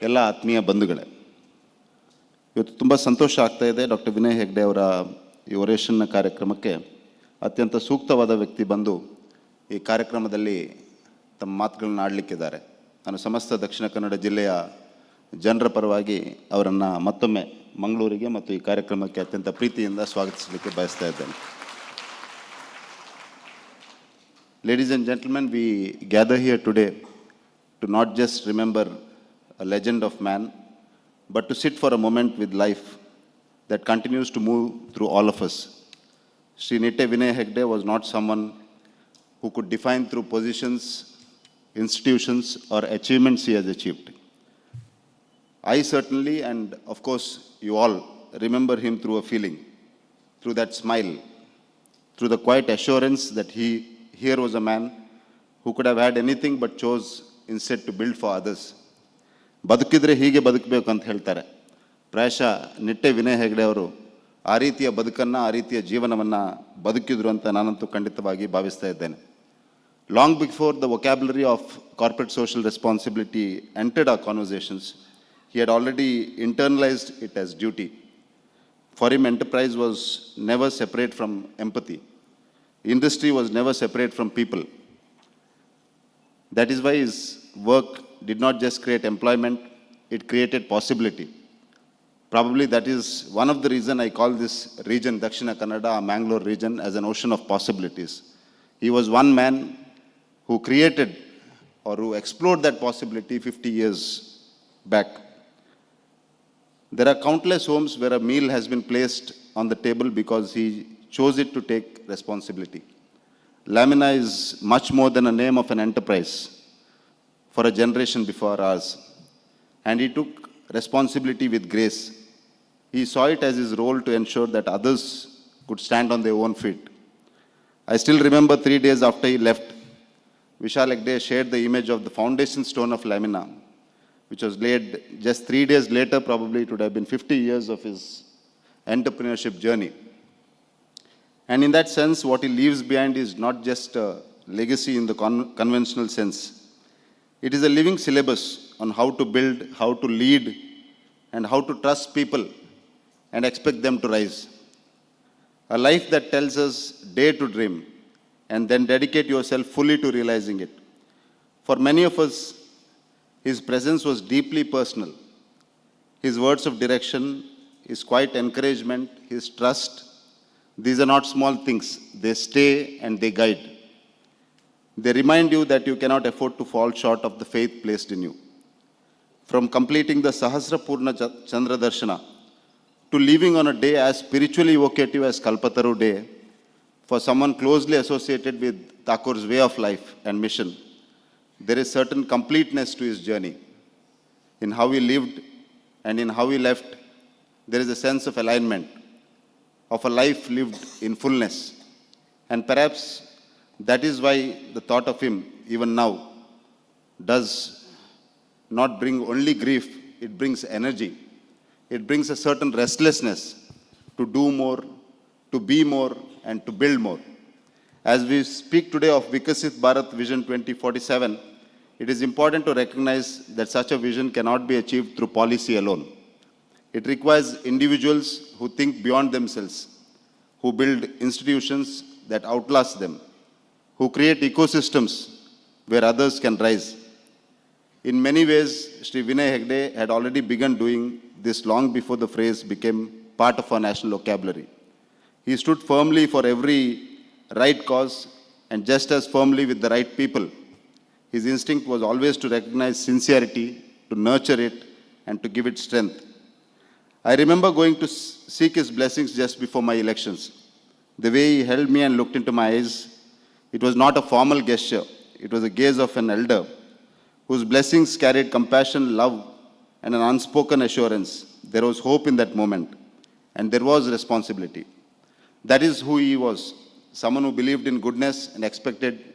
ಎಲ್ಲ ಆತ್ಮೀಯ ಬಂಧುಗಳೇ, ಇವತ್ತು ತುಂಬ ಸಂತೋಷ ಆಗ್ತಾ ಇದೆ. ಡಾಕ್ಟರ್ ವಿನಯ್ ಹೆಗ್ಡೆ ಅವರ ಈ ಒರೇಷನ್ನ ಕಾರ್ಯಕ್ರಮಕ್ಕೆ ಅತ್ಯಂತ ಸೂಕ್ತವಾದ ವ್ಯಕ್ತಿ ಬಂದು ಈ ಕಾರ್ಯಕ್ರಮದಲ್ಲಿ ತಮ್ಮ ಮಾತುಗಳನ್ನ ಆಡಲಿಕ್ಕಿದ್ದಾರೆ. ನಾನು ಸಮಸ್ತ ದಕ್ಷಿಣ ಕನ್ನಡ ಜಿಲ್ಲೆಯ ಜನರ ಪರವಾಗಿ ಅವರನ್ನು ಮತ್ತೊಮ್ಮೆ ಮಂಗಳೂರಿಗೆ ಮತ್ತು ಈ ಕಾರ್ಯಕ್ರಮಕ್ಕೆ ಅತ್ಯಂತ ಪ್ರೀತಿಯಿಂದ ಸ್ವಾಗತಿಸಲಿಕ್ಕೆ ಬಯಸ್ತಾ ಇದ್ದೇನೆ. Ladies and gentlemen, we gather here today to not just remember a legend of man, but to sit for a moment with life that continues to move through all of us. Sri Nitte Vinaya Hegde was not someone who could define through positions, institutions, or achievements he has achieved. I certainly, and of course you all, remember him through a feeling, through that smile, through the quiet assurance that here was a man who could have had anything but chose instead to build for others. ಬದುಕಿದ್ರೆ ಹೀಗೆ ಬದುಕಬೇಕು ಅಂತ ಹೇಳ್ತಾರೆ. ಪ್ರಾಯಶಃ ನಿಟ್ಟೆ ವಿನಯ್ ಹೆಗ್ಡೆ ಅವರು ಆ ರೀತಿಯ ಬದುಕನ್ನು, ಆ ರೀತಿಯ ಜೀವನವನ್ನು ಬದುಕಿದ್ರು ಅಂತ ನಾನಂತೂ ಖಂಡಿತವಾಗಿ ಭಾವಿಸ್ತಾ ಇದ್ದೇನೆ. Long before the vocabulary of corporate social responsibility entered our conversations, he had already internalized it as duty. For him, enterprise was never separate from empathy. Industry was never separate from people. That is why his work did not just create employment, it created possibility. Probably that is one of the reasons I call this region, Dakshina Kannada, Mangalore region, as an ocean of possibilities. He was one man who created or who explored that possibility 50 years back. There are countless homes where a meal has been placed on the table because he chose it to take responsibility. Lamina is much more than a name of an enterprise for a generation before ours. And he took responsibility with grace. He saw it as his role to ensure that others could stand on their own feet. I still remember 3 days after he left, Vishal Hegde shared the image of the foundation stone of Lamina, which was laid just 3 days later. Probably it would have been 50 years of his entrepreneurship journey. And in that sense, what he leaves behind is not just a legacy in the conventional sense. It is a living syllabus on how to build, how to lead, and how to trust people and expect them to rise. A life that tells us, dare to dream, and then dedicate yourself fully to realizing it. For many of us, his presence was deeply personal. His words of direction, his quiet encouragement, his trust, these are not small things. They stay and they guide. They remind you that you cannot afford to fall short of the faith placed in you. From completing the Sahasra Purna Chandra Darshana to living on a day as spiritually evocative as Kalpataru Day, for someone closely associated with Thakur's way of life and mission, there is certain completeness to his journey. In how he lived and in how he left, there is a sense of alignment, of a life lived in fullness. And perhaps that is why the thought of him, even now, does not bring only grief, it brings energy. It brings a certain restlessness to do more, to be more, and to build more. As we speak today of VIKSIT Bharat Vision 2047, it is important to recognize that such a vision cannot be achieved through policy alone. It requires individuals who think beyond themselves, who build institutions that outlast them, who create ecosystems where others can rise. In many ways, Sri Vinay Hegde had already begun doing this long before the phrase became part of our national vocabulary. He stood firmly for every right cause and just as firmly with the right people. His instinct was always to recognize sincerity, to nurture it, and to give it strength. I remember going to seek his blessings just before my elections. The way he held me and looked into my eyes, it was not a formal gesture. It was a gaze of an elder whose blessings carried compassion, love, and an unspoken assurance. There was hope in that moment, and there was responsibility. That is who he was, someone who believed in goodness and expected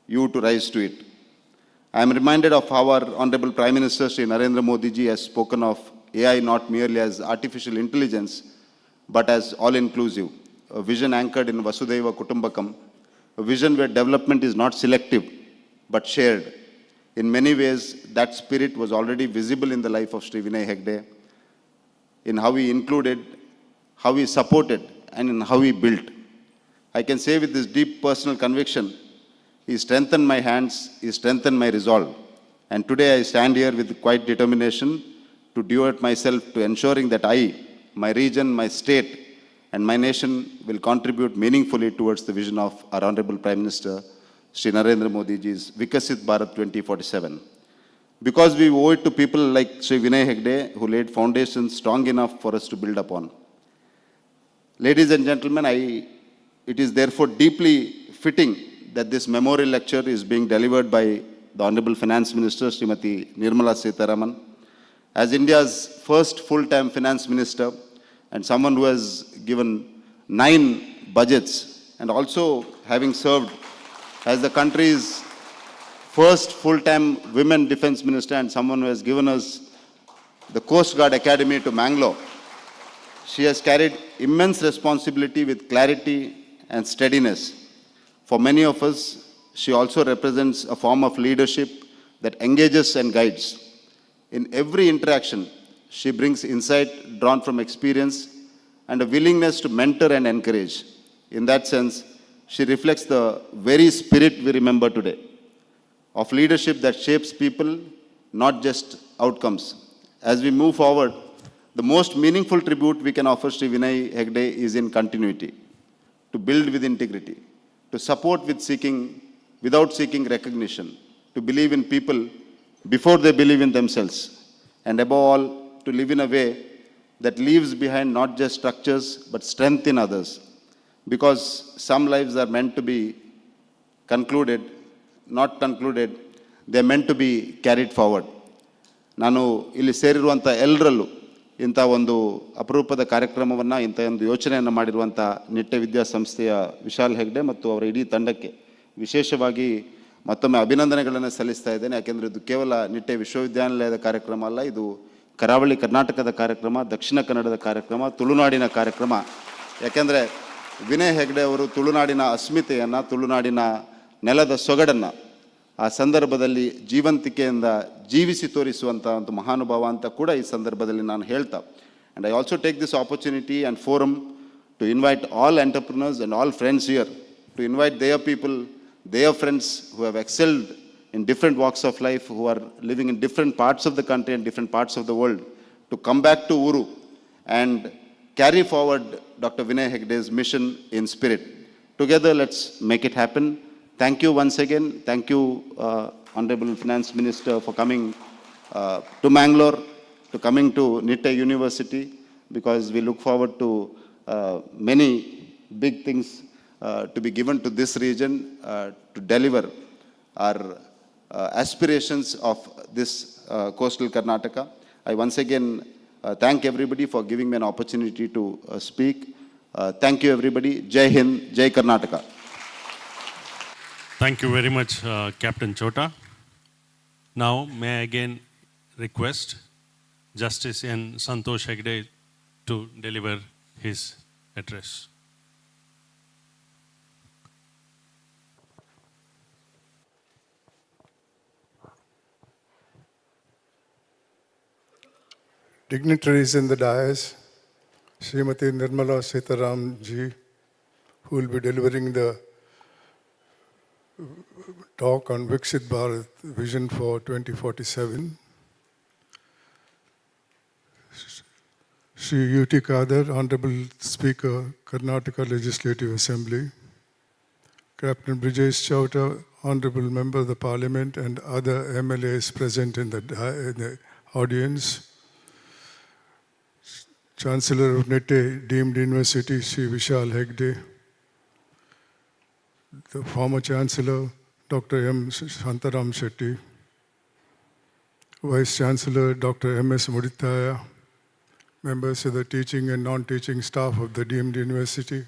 you to rise to it. I am reminded of how our Honorable Prime Minister Sri Narendra Modi ji has spoken of AI not merely as artificial intelligence, but as all-inclusive, a vision anchored in Vasudhaiva Kutumbakam, a vision where development is not selective, but shared. In many ways, that spirit was already visible in the life of Sri Vinay Hegde, in how he included, how he supported, and in how he built. I can say with this deep personal conviction, he strengthened my hands, he strengthened my resolve. And today I stand here with quite determination to devote myself to ensuring that I, my region, my state, and my nation will contribute meaningfully towards the vision of our Honorable Prime Minister, Shri Narendra Modi ji's VIKSIT Bharat 2047. Because we owe it to people like Shri Vinay Hegde, who laid foundations strong enough for us to build upon. Ladies and gentlemen, it is therefore deeply fitting that this memorial lecture is being delivered by the Honorable Finance Minister, Srimati Nirmala Sitharaman. As India's first full-time finance minister and someone who has given 9 budgets and also having served as the country's first full-time women defense minister and someone who has given us the Coast Guard Academy to Mangalore, she has carried immense responsibility with clarity and steadiness. For many of us, she also represents a form of leadership that engages and guides. In every interaction, she brings insight drawn from experience and a willingness to mentor and encourage. In that sense, she reflects the very spirit we remember today, of leadership that shapes people, not just outcomes. As we move forward, the most meaningful tribute we can offer Sri Vinay Hegde is in continuity, to build with integrity, to support without seeking recognition, to believe in people before they believe in themselves, and above all, to live in a way that leaves behind not just structures, but strength in others. Because some lives are meant to be concluded, not concluded, they are meant to be carried forward. ನಾನು ಇಲ್ಲಿ ಸೇರಿರುವಂಥ ಎಲ್ಲರಲ್ಲೂ ಇಂಥ ಒಂದು ಅಪರೂಪದ ಕಾರ್ಯಕ್ರಮವನ್ನು, ಇಂಥ ಒಂದು ಯೋಚನೆಯನ್ನು ಮಾಡಿರುವಂಥ ನಿಟ್ಟೆ ವಿದ್ಯಾಸಂಸ್ಥೆಯ ವಿಶಾಲ್ ಹೆಗ್ಡೆ ಮತ್ತು ಅವರ ಇಡೀ ತಂಡಕ್ಕೆ ವಿಶೇಷವಾಗಿ ಮತ್ತೊಮ್ಮೆ ಅಭಿನಂದನೆಗಳನ್ನು ಸಲ್ಲಿಸ್ತಾ ಇದ್ದೇನೆ. ಯಾಕೆಂದರೆ ಇದು ಕೇವಲ ನಿಟ್ಟೆ ವಿಶ್ವವಿದ್ಯಾನಿಲಯದ ಕಾರ್ಯಕ್ರಮ ಅಲ್ಲ, ಇದು ಕರಾವಳಿ ಕರ್ನಾಟಕದ ಕಾರ್ಯಕ್ರಮ, ದಕ್ಷಿಣ ಕನ್ನಡದ ಕಾರ್ಯಕ್ರಮ, ತುಳುನಾಡಿನ ಕಾರ್ಯಕ್ರಮ. ಯಾಕೆಂದರೆ ವಿನಯ್ ಹೆಗ್ಡೆ ಅವರು ತುಳುನಾಡಿನ ಅಸ್ಮಿತೆಯನ್ನು, ತುಳುನಾಡಿನ ನೆಲದ ಸೊಗಡನ್ನು ಆ ಸಂದರ್ಭದಲ್ಲಿ ಜೀವಂತಿಕೆಯಿಂದ ಜೀವಿಸಿ ತೋರಿಸುವಂಥ ಒಂದು ಮಹಾನುಭಾವ ಅಂತ ಕೂಡ ಈ ಸಂದರ್ಭದಲ್ಲಿ ನಾನು ಹೇಳ್ತಾ. And I also take this opportunity and forum to invite all entrepreneurs and all friends here, to invite their people, their friends who have excelled in different walks of life, who are living in different parts of the country and different parts of the world, to come back to Uru and carry forward Dr. Vinay Hegde's mission in spirit. Together, let's make it happen. Thank you once again. Thank you, Honorable Finance Minister, for coming to Mangalore, to coming to NIT University, because we look forward to many big things to be given to this region to deliver our aspirations of this coastal Karnataka. I once again thank everybody for giving me an opportunity to speak. Thank you, everybody. Jai Hind, Jai Karnataka. Thank you very much, Captain Chota. Now, may I again request Justice N. Santosh Hegde to deliver his address. Dignitaries in the dais, Srimati Nirmala Sitharaman ji, who will be delivering the talk on VIKSIT Bharat Vision for 2047. Shri U.T. Kadar, Honorable Speaker, Karnataka Legislative Assembly. Captain Brijesh Chowta, Honorable Member of the Parliament, and other MLAs present in the audience. Chancellor of Nitte deemed University, Shri Vishal Hegde, the former Chancellor, Dr. M. Shantaram Shetty, Vice Chancellor, Dr. M.S. Mudithaya, members of the teaching and non-teaching staff of the deemed university,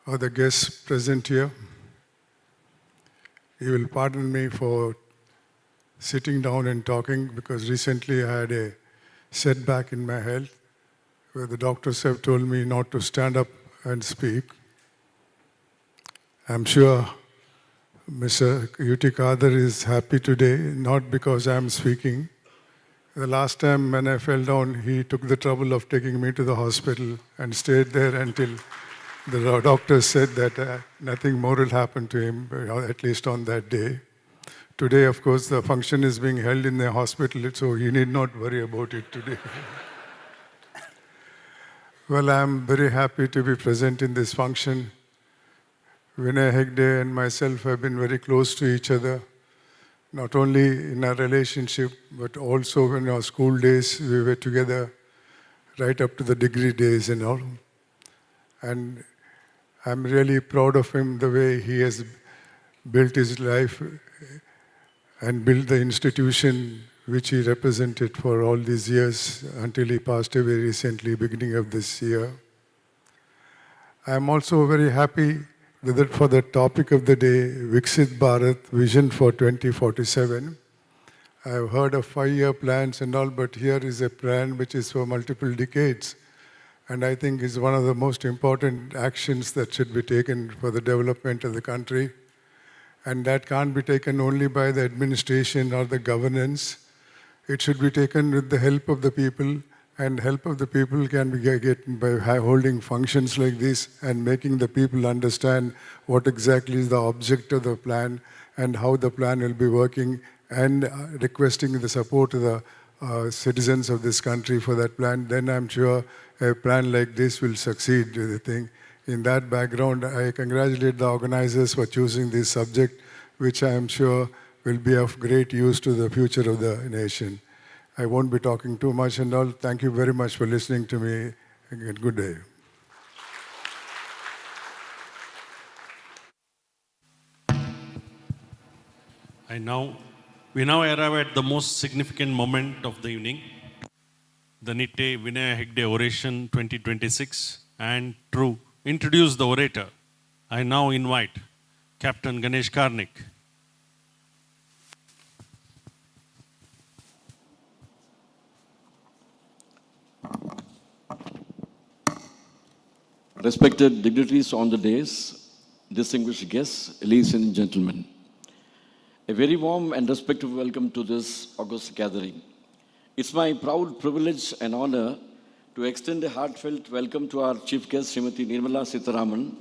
other guests present here. You will pardon me for sitting down and talking, because recently I had a setback in my health, where the doctors have told me not to stand up and speak. I'm sure Mr. U.T. Kadar is happy today, not because I'm speaking. The last time when I fell down, he took the trouble of taking me to the hospital and stayed there until the doctors said that nothing more will happen to him, at least on that day. Today, of course, the function is being held in the hospital, so he need not worry about it today. Well, I'm very happy to be present in this function, Vinaya Hegde and myself have been very close to each other, not only in our relationship, but also in our school days. We were together right up to the degree days and all. And I'm really proud of him, the way he has built his life and built the institution which he represented for all these years until he passed away recently, beginning of this year. I'm also very happy that for the topic of the day, VIKSIT Bharat, Vision for 2047. I've heard of 5-year plans and all, but here is a plan which is for multiple decades. And I think is one of the most important actions that should be taken for the development of the country. And that can't be taken only by the administration or the governance. It should be taken with the help of the people, and help of the people can be getting by holding functions like this and making the people understand what exactly is the object of the plan and how the plan will be working, and requesting the support of the citizens of this country for that plan. Then I'm sure a plan like this will succeed, I think. In that background, I congratulate the organizers for choosing this subject, which I am sure will be of great use to the future of the nation. I won't be talking too much and all. Thank you very much for listening to me. Good day. We now arrive at the most significant moment of the evening, the Nitte Vinaya Hegde Oration 2026, and to introduce the orator, I now invite Captain Ganesh Karnik. Respected dignitaries on the dais, distinguished guests, ladies and gentlemen, a very warm and respectful welcome to this august gathering. It's my proud privilege and honor to extend a heartfelt welcome to our chief guest, Srimati Nirmala Sitharaman,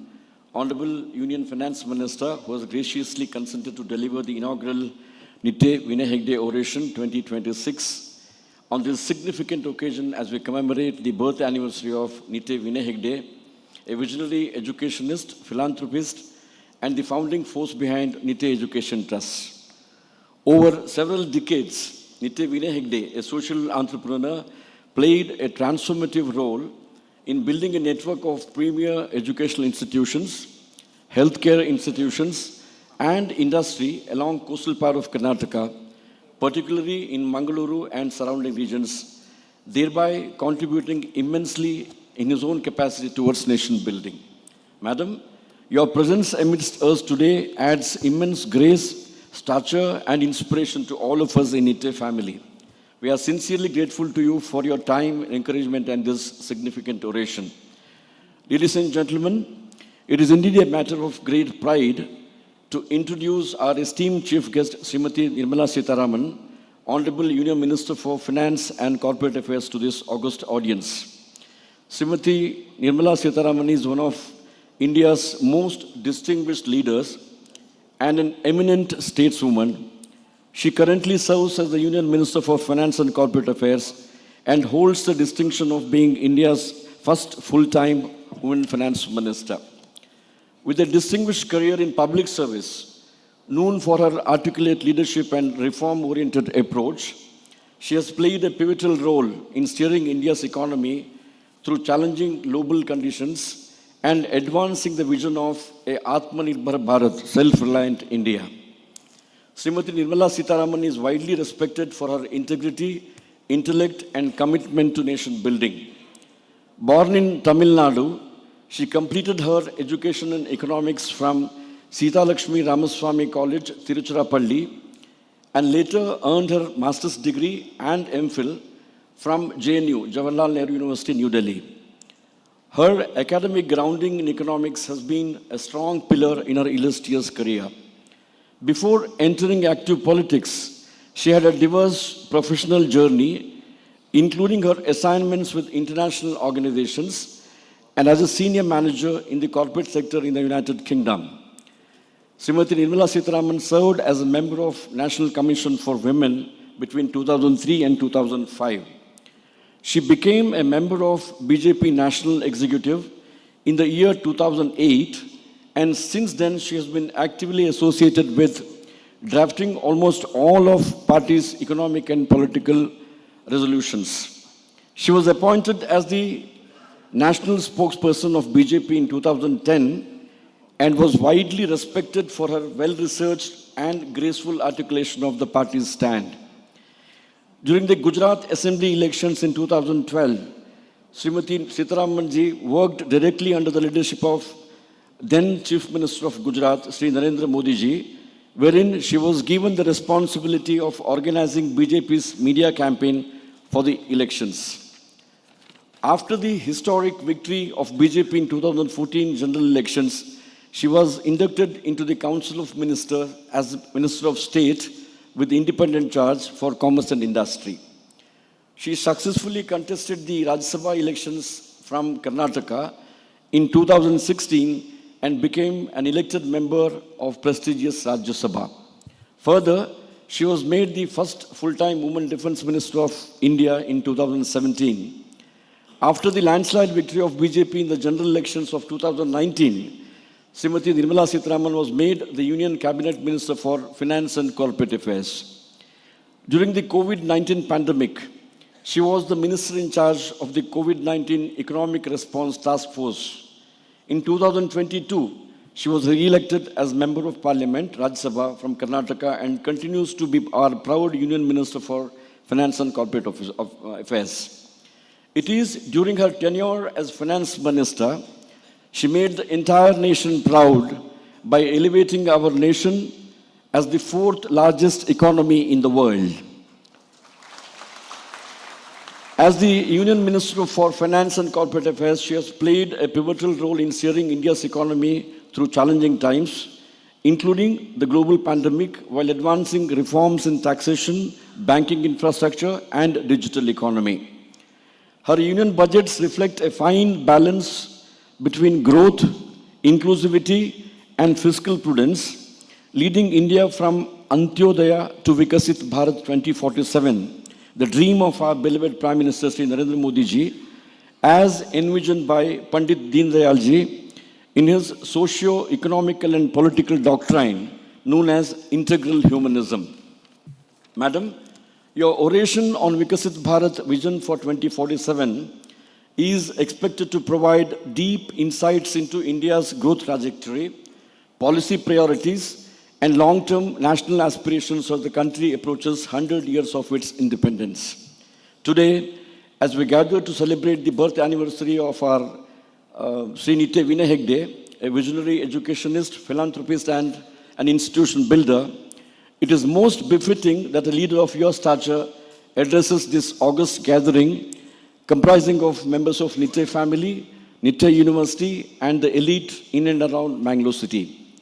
Honorable Union Finance Minister, who has graciously consented to deliver the inaugural Nitte Vinaya Hegde Oration 2026 on this significant occasion as we commemorate the birth anniversary of Nitte Vinaya Hegde, a visionary educationist, philanthropist, and the founding force behind Nitte Education Trust. Over several decades, Nitte Vinaya Hegde, a social entrepreneur, played a transformative role in building a network of premier educational institutions, healthcare institutions, and industry along coastal part of Karnataka, particularly in Mangaluru and surrounding regions, thereby contributing immensely in his own capacity towards nation building. Madam, your presence amidst us today adds immense grace, stature, and inspiration to all of us in Nitte family. We are sincerely grateful to you for your time, encouragement, and this significant oration. Ladies and gentlemen, it is indeed a matter of great pride to introduce our esteemed chief guest, Srimati Nirmala Sitharaman, Honorable Union Minister for Finance and Corporate Affairs, to this august audience. Srimati Nirmala Sitharaman is one of India's most distinguished leaders and an eminent stateswoman. She currently serves as the Union Minister for Finance and Corporate Affairs and holds the distinction of being India's first full-time women finance minister. With a distinguished career in public service, known for her articulate leadership and reform-oriented approach, she has played a pivotal role in steering India's economy through challenging global conditions and advancing the vision of a Atmanirbhar Bharat, self-reliant India. Srimati Nirmala Sitharaman is widely respected for her integrity, intellect, and commitment to nation building. Born in Tamil Nadu, she completed her education in economics from Sita Lakshmi Ramaswamy College, Tiruchirappalli, and later earned her master's degree and MPhil from JNU, Jawaharlal Nehru University, New Delhi. Her academic grounding in economics has been a strong pillar in her illustrious career. Before entering active politics, she had a diverse professional journey, including her assignments with international organizations and as a senior manager in the corporate sector in the United Kingdom. Srimati Nirmala Sitharaman served as a member of National Commission for Women between 2003 and 2005. She became a member of BJP National Executive in the year 2008 and since then she has been actively associated with drafting almost all of party's economic and political resolutions. She was appointed as the national spokesperson of BJP in 2010 and was widely respected for her well-researched and graceful articulation of the party's stand. During the Gujarat Assembly elections in 2012, Srimati Sitharaman ji worked directly under the leadership of then Chief Minister of Gujarat, Sri Narendra Modi ji, wherein she was given the responsibility of organizing BJP's media campaign for the elections. After the historic victory of BJP in 2014 general elections, she was inducted into the Council of Ministers as Minister of State with independent charge for commerce and industry. She successfully contested the Rajya Sabha elections from Karnataka in 2016 and became an elected member of prestigious Rajya Sabha. Further, she was made the first full-time woman Defence Minister of India in 2017. After the landslide victory of BJP in the general elections of 2019, Srimati Nirmala Sitharaman was made the Union Cabinet Minister for Finance and Corporate Affairs. During the COVID-19 pandemic, she was the minister in charge of the COVID-19 Economic Response Task Force. In 2022, she was re-elected as Member of Parliament, Rajya Sabha from Karnataka, and continues to be our proud Union Minister for Finance and Corporate Affairs. It is during her tenure as Finance Minister, she made the entire nation proud by elevating our nation as the fourth largest economy in the world. As the Union Minister for Finance and Corporate Affairs, she has played a pivotal role in steering India's economy through challenging times, including the global pandemic, while advancing reforms in taxation, banking infrastructure, and digital economy. Her union budgets reflect a fine balance between growth, inclusivity, and fiscal prudence, leading India from Antyodaya to VIKSIT Bharat 2047, the dream of our beloved Prime Minister Sri Narendra Modi ji, as envisioned by Pandit Deen Dayal ji in his socio-economical and political doctrine known as integral humanism. Madam, your oration on VIKSIT Bharat Vision for 2047 is expected to provide deep insights into India's growth trajectory, policy priorities, and long-term national aspirations as the country approaches 100 years of its independence. Today, as we gather to celebrate the birth anniversary of our Sri Nitte Hegde, a visionary educationist, philanthropist, and an institution builder, it is most befitting that a leader of your stature addresses this august gathering comprising of members of Nitte family, NIT University, and the elite in and around Mangalore city.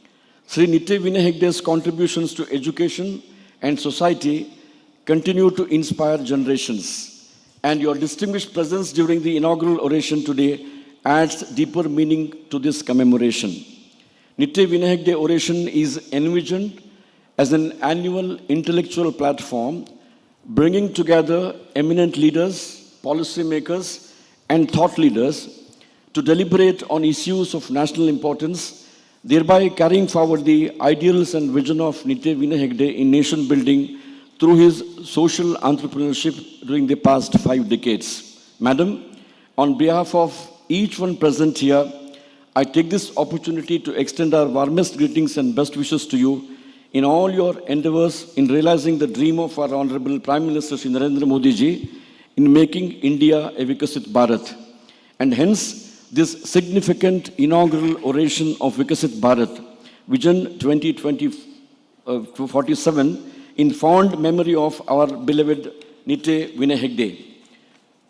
Sri Nitte Hegde's contributions to education and society continue to inspire generations, and your distinguished presence during the inaugural oration today adds deeper meaning to this commemoration. Nitte Hegde Oration is envisioned as an annual intellectual platform bringing together eminent leaders, policymakers, and thought leaders to deliberate on issues of national importance, thereby carrying forward the ideals and vision of Nitte Hegde in nation building through his social entrepreneurship during the past 5 decades. Madam, on behalf of each one present here, I take this opportunity to extend our warmest greetings and best wishes to you in all your endeavors in realizing the dream of our Honorable Prime Minister Sri Narendra Modi ji in making India a VIKSIT Bharat. And hence, this significant inaugural oration of VIKSIT Bharat, Vision 2047, in fond memory of our beloved Nitte Hegde.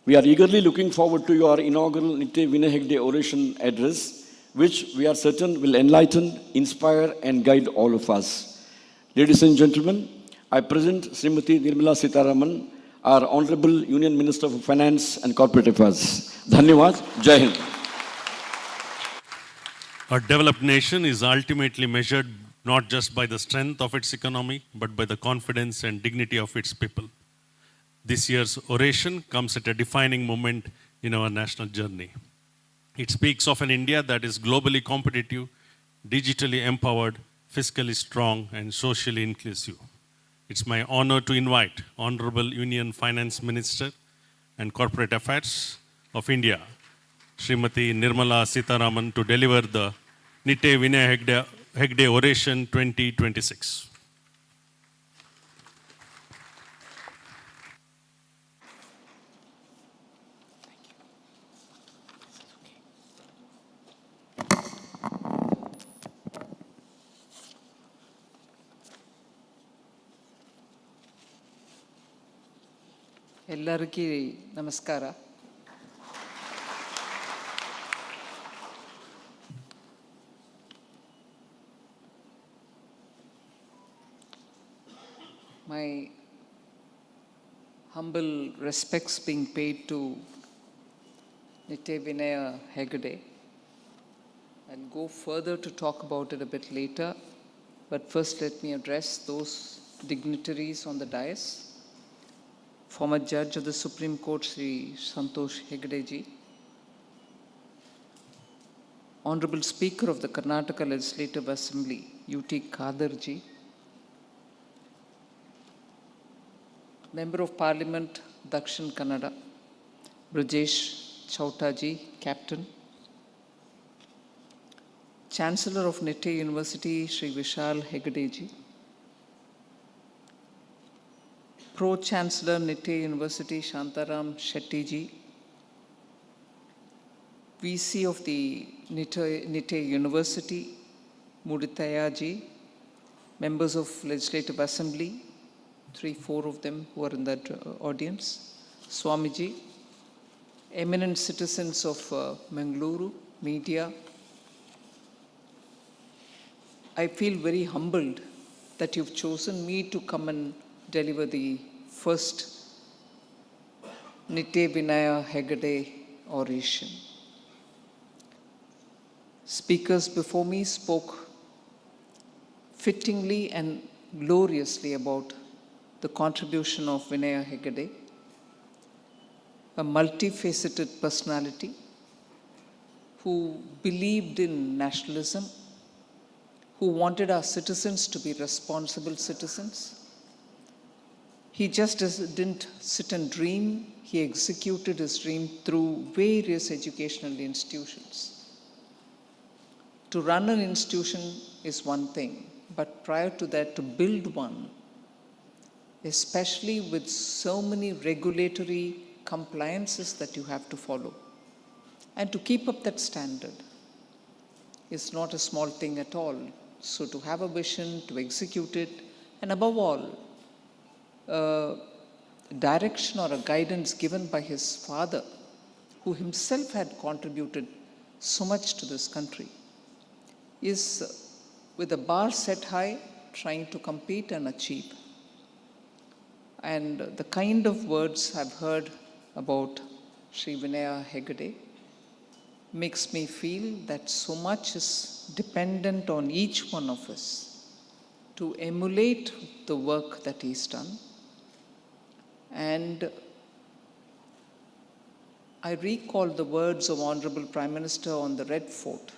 We are eagerly looking forward to your inaugural Nitte Hegde oration address, which we are certain will enlighten, inspire, and guide all of us. Ladies and gentlemen, I present Srimati Nirmala Sitharaman, our Honorable Union Minister for Finance and Corporate Affairs. Dhanyavad. Jai Hind. A developed nation is ultimately measured not just by the strength of its economy, but by the confidence and dignity of its people. This year's oration comes at a defining moment in our national journey. It speaks of an India that is globally competitive, digitally empowered, fiscally strong, and socially inclusive. It's my honor to invite Honorable Union Finance Minister and Corporate Affairs of India, Srimati Nirmala Sitharaman, to deliver the Nitte Vinaya Hegde Oration 2026. ಎಲ್ಲರಿಗೂ ನಮಸ್ಕಾರ. My humble respects being paid to Nitte Vinaya Hegde. I'll go further to talk about it a bit later, but first let me address those dignitaries on the dais. Former Judge of the Supreme Court, Sri Santosh Hegde ji. Honorable Speaker of the Karnataka Legislative Assembly, UT Khadar ji. Member of Parliament, Dakshin Kannada, Brajesh Chauta ji, Captain. Chancellor of Nitte University, Sri Vishal Hegde ji. Pro-Chancellor, Nitte University, Shantaram Shetty ji. VC of the Nitte University, Muditaya ji. Members of Legislative Assembly, 3-4 of them who are in that audience. Swamiji. Eminent citizens of Mangaluru, media. I feel very humbled that you've chosen me to come and deliver the first Nitte Vinaya Hegde Oration. Speakers before me spoke fittingly and gloriously about the contribution of Vinaya Hegde, a multifaceted personality who believed in nationalism, who wanted our citizens to be responsible citizens. He just didn't sit and dream, he executed his dream through various educational institutions. To run an institution is one thing, but prior to that, to build one, especially with so many regulatory compliances that you have to follow, and to keep up that standard is not a small thing at all. So to have a vision, to execute it, and above all, direction or a guidance given by his father, who himself had contributed so much to this country, is with the bar set high, trying to compete and achieve. And the kind of words I've heard about Sri Vinaya Hegde makes me feel that so much is dependent on each one of us to emulate the work that he's done. And I recall the words of Honorable Prime Minister on the Red Fort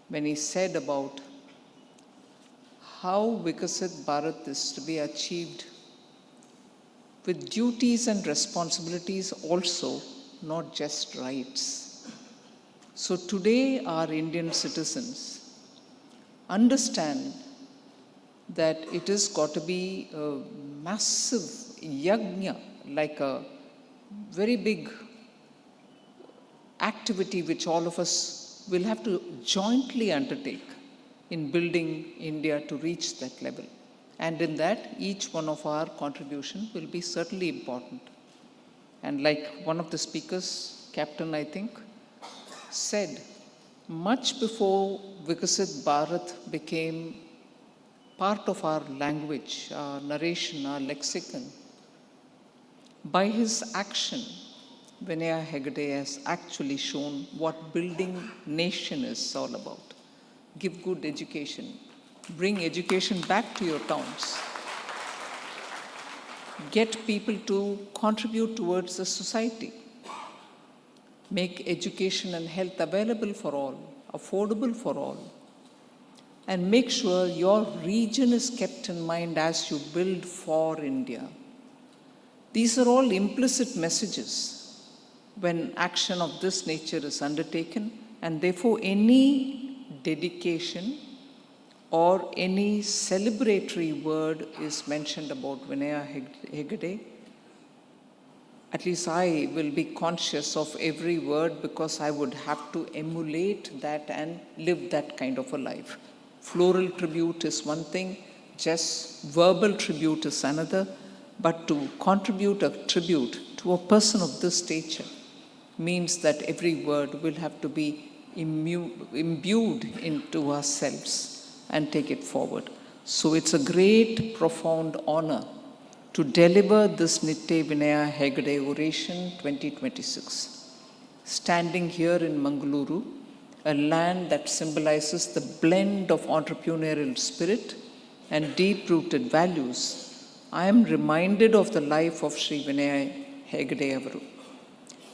when he said about how VIKSIT Bharat is to be achieved with duties and responsibilities also, not just rights. So today our Indian citizens understand that it has got to be a massive yajna, like a very big activity which all of us will have to jointly undertake in building India to reach that level. And in that, each one of our contribution will be certainly important. And like one of the speakers, Captain, I think, said, much before VIKSIT Bharat became part of our language, our narration, our lexicon, by his action, Vinaya Hegde has actually shown what building nation is all about. Give good education. Bring education back to your towns. Get people to contribute towards the society. Make education and health available for all, affordable for all. and make sure your region is kept in mind as you build for India. These are all implicit messages when action of this nature is undertaken, and therefore any dedication or any celebratory word is mentioned about Vinaya Hegde, at least I will be conscious of every word because I would have to emulate that and live that kind of a life. Floral tribute is one thing, just verbal tribute is another, but to contribute a tribute to a person of this stature means that every word will have to be imbued into ourselves and take it forward. So it's a great, profound honor to deliver this Nitte Vinaya Hegde Oration 2026. Standing here in Mangaluru, a land that symbolizes the blend of entrepreneurial spirit and deep-rooted values, I am reminded of the life of Sri Vinaya Hegde Avaru.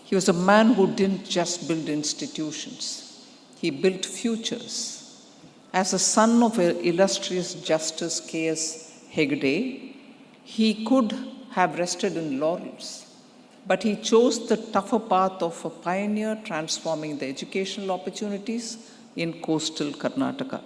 He was a man who didn't just build institutions, he built futures. As a son of illustrious Justice K.S. Hegde, he could have rested in laurels, but he chose the tougher path of a pioneer transforming the educational opportunities in coastal Karnataka.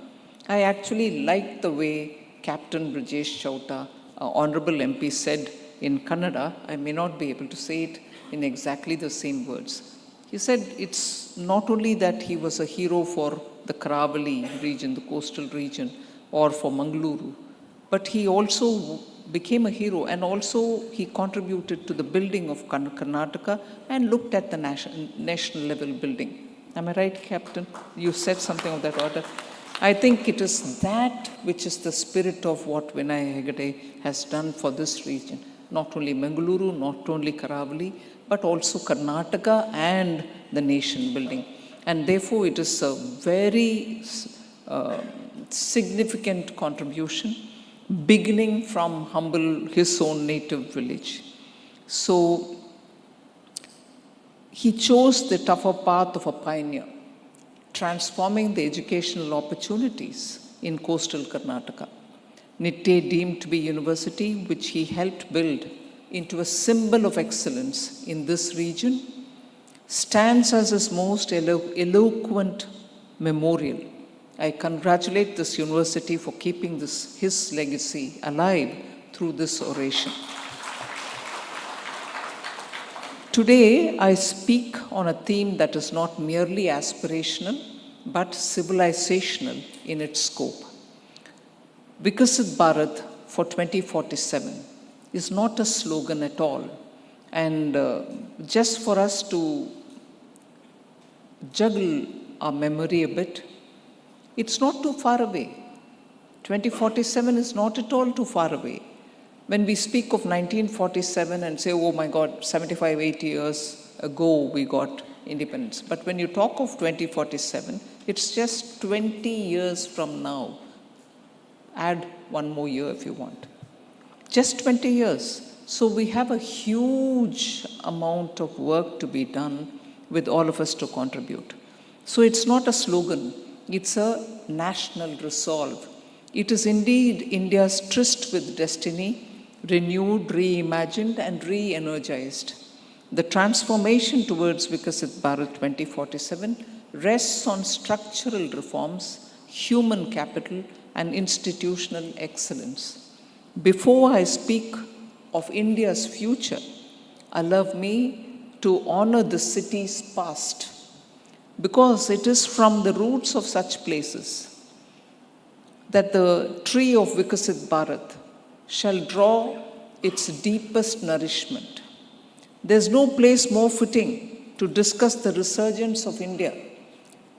I actually liked the way Captain Brajesh Chauta, Honorable MP, said in Kannada. I may not be able to say it in exactly the same words. He said it's not only that he was a hero for the Karavali region, the coastal region, or for Mangaluru, but he also became a hero, and also he contributed to the building of Karnataka and looked at the national level building. Am I right, Captain? You said something of that order. I think it is that which is the spirit of what Vinaya Hegde has done for this region. Not only Mangaluru, not only Karavali, but also Karnataka and the nation building. And therefore it is a very significant contribution, beginning from his own native village. So he chose the tougher path of a pioneer, transforming the educational opportunities in coastal Karnataka. Nitte, deemed to be university, which he helped build into a symbol of excellence in this region, stands as his most eloquent memorial. I congratulate this university for keeping his legacy alive through this oration. Today, I speak on a theme that is not merely aspirational, but civilizational in its scope. VIKSIT Bharat for 2047 is not a slogan at all. And just for us to juggle our memory a bit, it's not too far away. 2047 is not at all too far away. When we speak of 1947 and say, oh my God, 75, 80 years ago we got independence. But when you talk of 2047, it's just 20 years from now. Add one more year if you want. Just 20 years. So we have a huge amount of work to be done with all of us to contribute. So it's not a slogan. It's a national resolve. It is indeed India's tryst with destiny, renewed, reimagined, and re-energized. The transformation towards VIKSIT Bharat 2047 rests on structural reforms, human capital, and institutional excellence. Before I speak of India's future, allow me to honor the city's past, because it is from the roots of such places that the tree of VIKSIT Bharat shall draw its deepest nourishment. There's no place more fitting to discuss the resurgence of India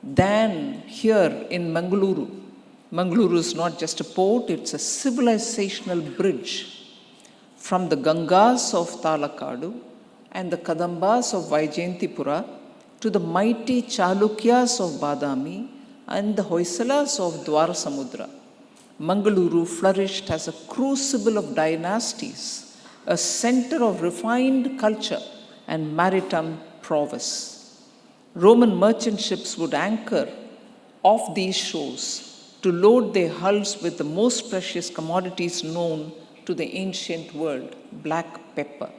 than here in Mangaluru. Mangaluru is not just a port, it's a civilizational bridge from the Gangas of Talakadu and the Kadambas of Vaijayantipura to the mighty Chalukyas of Badami and the Hoysalas of Dwarasamudra. Mangaluru flourished as a crucible of dynasties, a center of refined culture and maritime prowess. Roman merchant ships would anchor off these shores to load their hulls with the most precious commodities known to the ancient world, black pepper,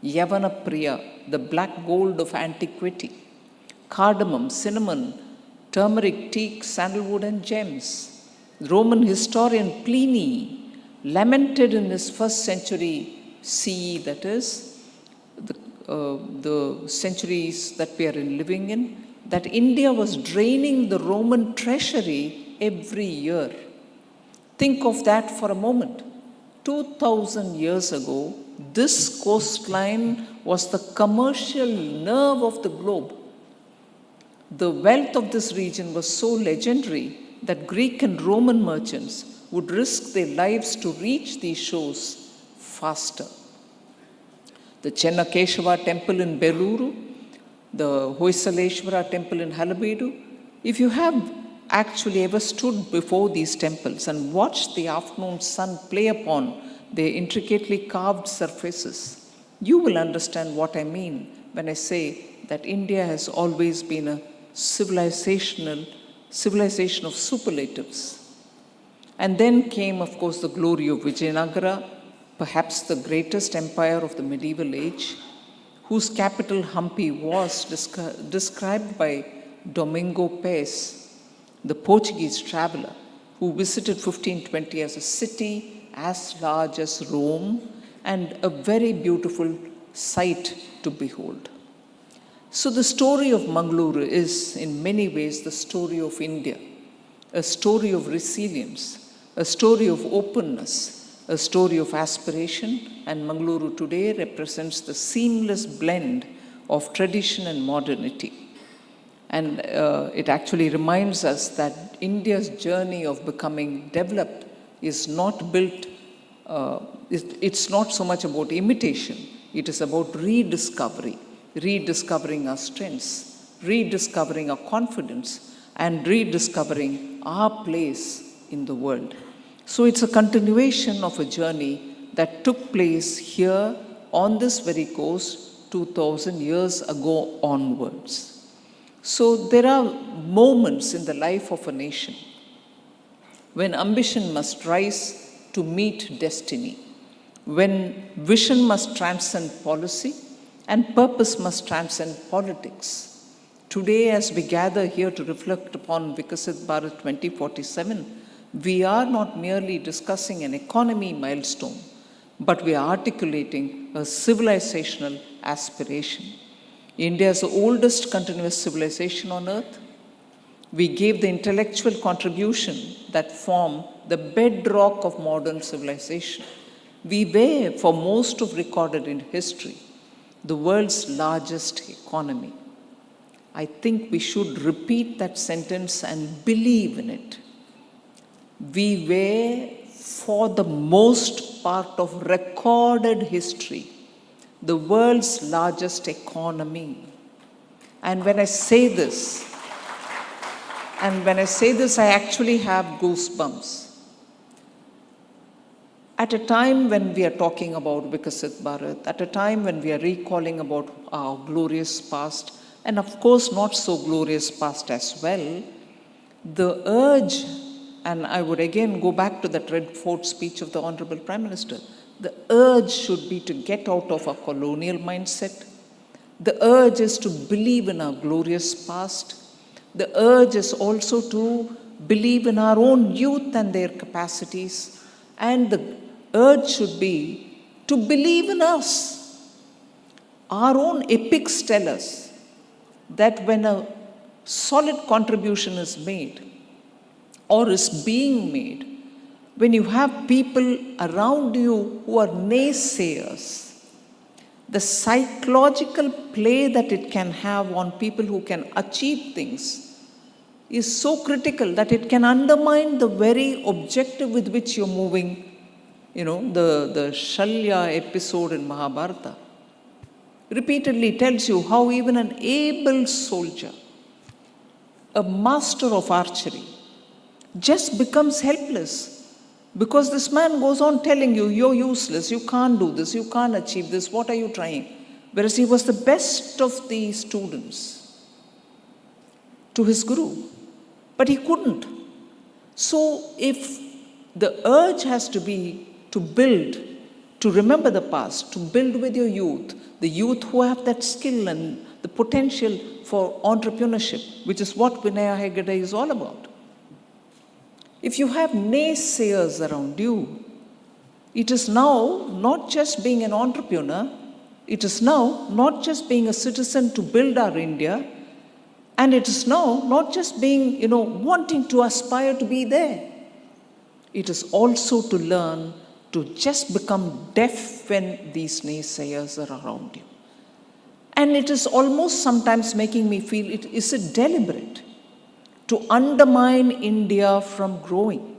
Yavana Priya, the black gold of antiquity, cardamom, cinnamon, turmeric, teak, sandalwood, and gems. Roman historian Pliny lamented in his 1st century CE, that is, the centuries that we are living in, that India was draining the Roman treasury every year. Think of that for a moment. 2000 years ago, this coastline was the commercial nerve of the globe. The wealth of this region was so legendary that Greek and Roman merchants would risk their lives to reach these shores faster. The Chennakeshava temple in Beluru, the Hoysaleshwara temple in Halabedu. If you have actually ever stood before these temples and watched the afternoon sun play upon their intricately carved surfaces, you will understand what I mean when I say that India has always been a civilization of superlatives. And then came, of course, the glory of Vijayanagara, perhaps the greatest empire of the medieval age, whose capital Hampi was described by Domingo Pes, the Portuguese traveler, who visited 1520 as a city as large as Rome and a very beautiful sight to behold. So the story of Mangaluru is in many ways the story of India, a story of resilience, a story of openness, a story of aspiration, and Mangaluru today represents the seamless blend of tradition and modernity. And it actually reminds us that India's journey of becoming developed is not built, it's not so much about imitation, it is about rediscovery, rediscovering our strengths, rediscovering our confidence, and rediscovering our place in the world. So it's a continuation of a journey that took place here on this very coast 2000 years ago onwards. So there are moments in the life of a nation when ambition must rise to meet destiny, when vision must transcend policy and purpose must transcend politics. Today, as we gather here to reflect upon VIKSIT Bharat 2047, we are not merely discussing an economy milestone, but we are articulating a civilizational aspiration. India is the oldest continuous civilization on earth. We gave the intellectual contribution that form the bedrock of modern civilization. We were, for most of recorded in history, the world's largest economy. I think we should repeat that sentence and believe in it. We were, for the most part of recorded history, the world's largest economy. And when I say this, I actually have goosebumps. At a time when we are talking about VIKSIT Bharat, at a time when we are recalling about our glorious past, and of course not so glorious past as well, the urge, and I would again go back to that Red Fort speech of the Honorable Prime Minister, the urge should be to get out of a colonial mindset. The urge is to believe in our glorious past. The urge is also to believe in our own youth and their capacities. And the urge should be to believe in us. Our own epics tell us that when a solid contribution is made or is being made, when you have people around you who are naysayers, the psychological play that it can have on people who can achieve things is so critical that it can undermine the very objective with which you're moving. You know, the Shalya episode in Mahabharata repeatedly tells you how even an able soldier, a master of archery, just becomes helpless because this man goes on telling you, you're useless, you can't do this, you can't achieve this, what are you trying? Whereas he was the best of the students to his guru, but he couldn't. So if the urge has to be to build, to remember the past, to build with your youth, the youth who have that skill and the potential for entrepreneurship, which is what Vinaya Hegde is all about. If you have naysayers around you, it is now not just being an entrepreneur, it is now not just being a citizen to build our India, and it is now not just being, wanting to aspire to be there. It is also to learn to just become deaf when these naysayers are around you. And it is almost sometimes making me feel, is it deliberate to undermine India from growing?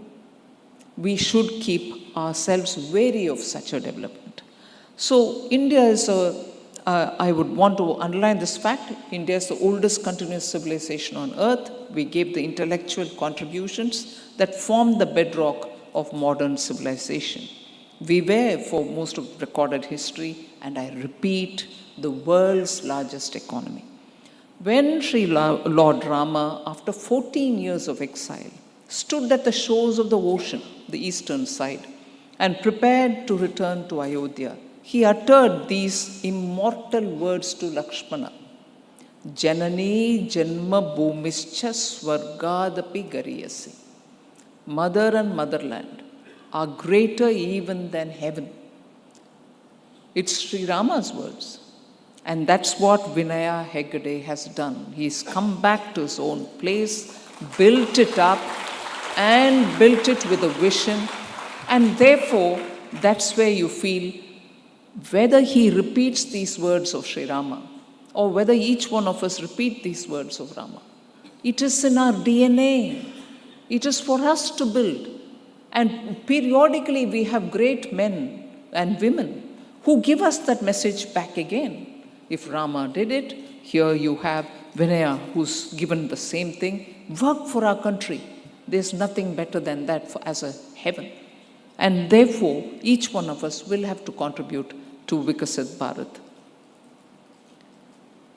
We should keep ourselves wary of such a development. So India is I would want to underline this fact, India is the oldest continuous civilization on earth. We gave the intellectual contributions that form the bedrock of modern civilization. We were, for most of recorded history, and I repeat, the world's largest economy. When Sri Lord Rama, after 14 years of exile, stood at the shores of the ocean, the eastern side, and prepared to return to Ayodhya, he uttered these immortal words to Lakshmana. Janani janma bhumischa swargadapi gariyasi. Mother and motherland are greater even than heaven. It's Sri Rama's words. And that's what Vinaya Hegde has done. He's come back to his own place, built it up, and built it with a vision. And therefore, that's where you feel whether he repeats these words of Sri Rama or whether each one of us repeat these words of Rama, it is in our DNA. It is for us to build. And periodically we have great men and women who give us that message back again. If Rama did it, here you have Vinaya who's given the same thing. Work for our country. There's nothing better than that as a heaven. And therefore, each one of us will have to contribute to VIKSIT Bharat.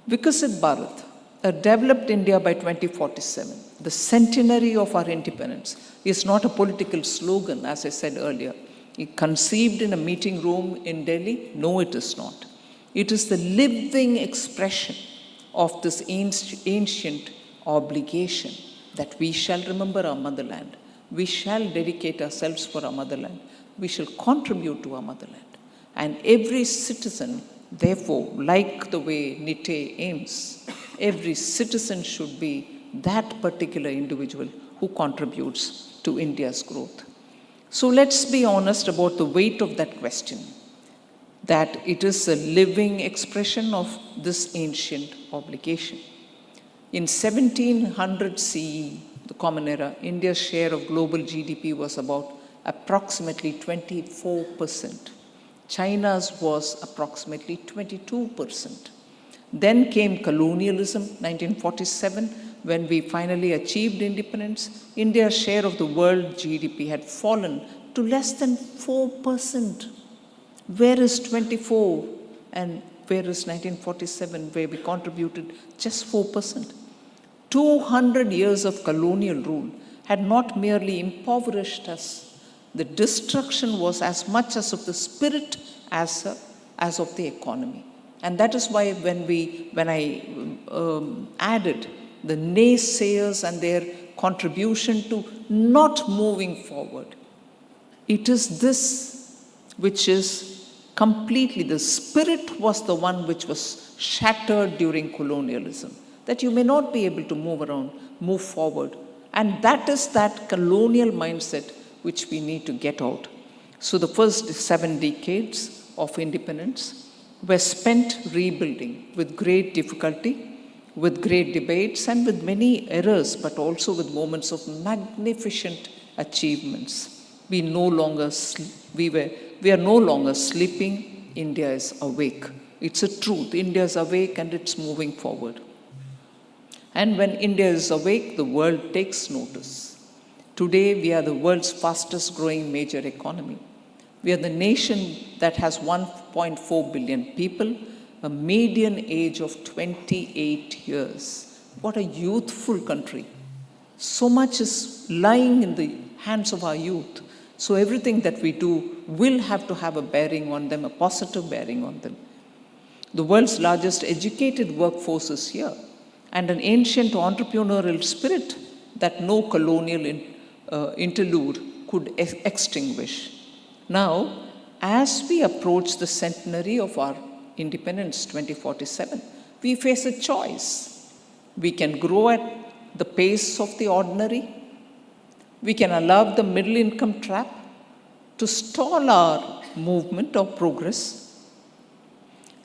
VIKSIT Bharat, a developed India by 2047, the centenary of our independence, is not a political slogan, as I said earlier. It conceived in a meeting room in Delhi? No, it is not. It is the living expression of this ancient obligation that we shall remember our motherland. We shall dedicate ourselves for our motherland. We shall contribute to our motherland. And every citizen, therefore, like the way Nitte aims, every citizen should be that particular individual who contributes to India's growth. So let's be honest about the weight of that question, that it is a living expression of this ancient obligation. In 1700 CE, the Common Era, India's share of global GDP was about approximately 24%. China's was approximately 22%. Then came colonialism, 1947, when we finally achieved independence. India's share of the world GDP had fallen to less than 4%. Where is 24 and where is 1947, where we contributed just 4%? 200 years of colonial rule had not merely impoverished us. The destruction was as much as of the spirit as of the economy. And that is why when I added the naysayers and their contribution to not moving forward, it is this which is completely, the spirit was the one which was shattered during colonialism, that you may not be able to move forward. And that is that colonial mindset which we need to get out. So the first 7 decades of independence were spent rebuilding with great difficulty, with great debates, and with many errors, but also with moments of magnificent achievements. We are no longer sleeping. India is awake. It's a truth. India is awake and it's moving forward. And when India is awake, the world takes notice. Today, we are the world's fastest growing major economy. We are the nation that has 1.4 billion people, a median age of 28 years. What a youthful country. So much is lying in the hands of our youth. So everything that we do will have to have a bearing on them, a positive bearing on them. The world's largest educated workforce is here, and an ancient entrepreneurial spirit that no colonial interlude could extinguish. Now, as we approach the centenary of our independence, 2047, we face a choice. We can grow at the pace of the ordinary. We can allow the middle income trap to stall our movement of progress,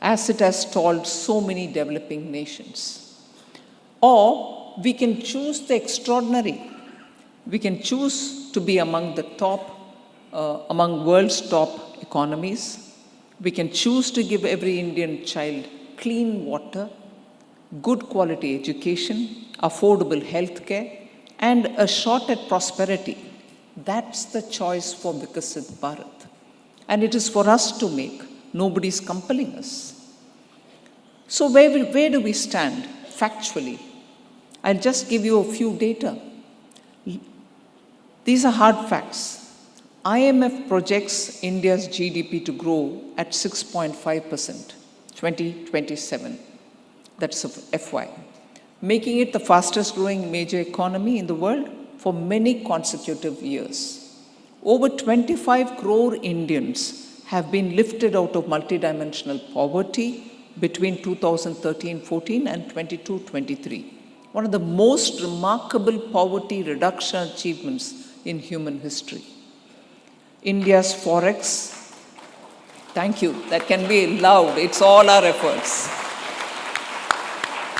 as it has stalled so many developing nations. Or we can choose the extraordinary. We can choose to be among the top, among world's top economies. We can choose to give every Indian child clean water, good quality education, affordable health care, and a shot at prosperity. That's the choice for VIKSIT Bharat. And it is for us to make. Nobody is compelling us. So where do we stand factually? I'll just give you a few data. These are hard facts. IMF projects India's GDP to grow at 6.5%, 2027. That's a FY. Making it the fastest growing major economy in the world for many consecutive years. Over 25 crore Indians have been lifted out of multidimensional poverty between 2013-14 and 22-23. One of the most remarkable poverty reduction achievements in human history. India's forex, thank you, that can be loud, it's all our efforts.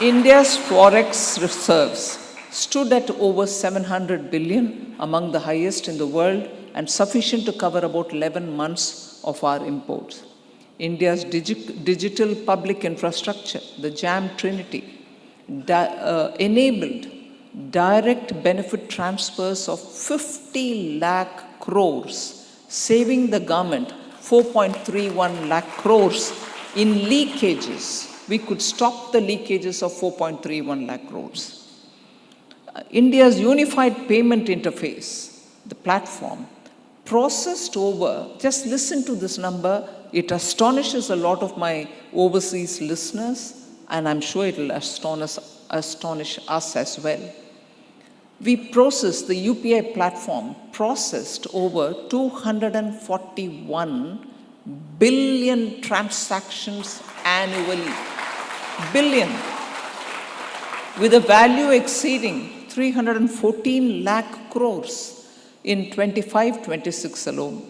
India's forex reserves stood at over 700 billion, among the highest in the world and sufficient to cover about 11 months of our imports. India's digital public infrastructure, the JAM Trinity, enabled direct benefit transfers of 50 lakh crores, saving the government 4.31 lakh crores in leakages. We could stop the leakages of 4.31 lakh crores. India's unified payment interface, the platform, processed over, just listen to this number, it astonishes a lot of my overseas listeners, and I'm sure it will astonish us as well. We processed, the UPI platform processed over 241 billion transactions annually. Billion, with a value exceeding 314 lakh crores in 25-26 alone.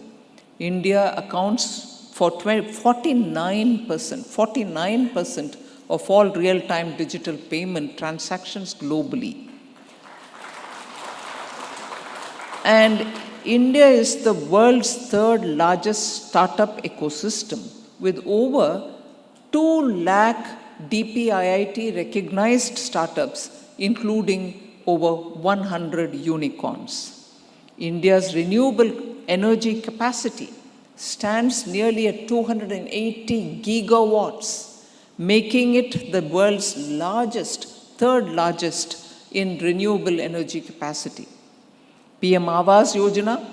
India accounts for 49% of all real-time digital payment transactions globally. And India is the world's third largest startup ecosystem, with over 2 lakh DPIIT recognized startups, including over 100 unicorns. India's renewable energy capacity stands nearly at 280 gigawatts, making it the world's third largest in renewable energy capacity. PM Awas Yojana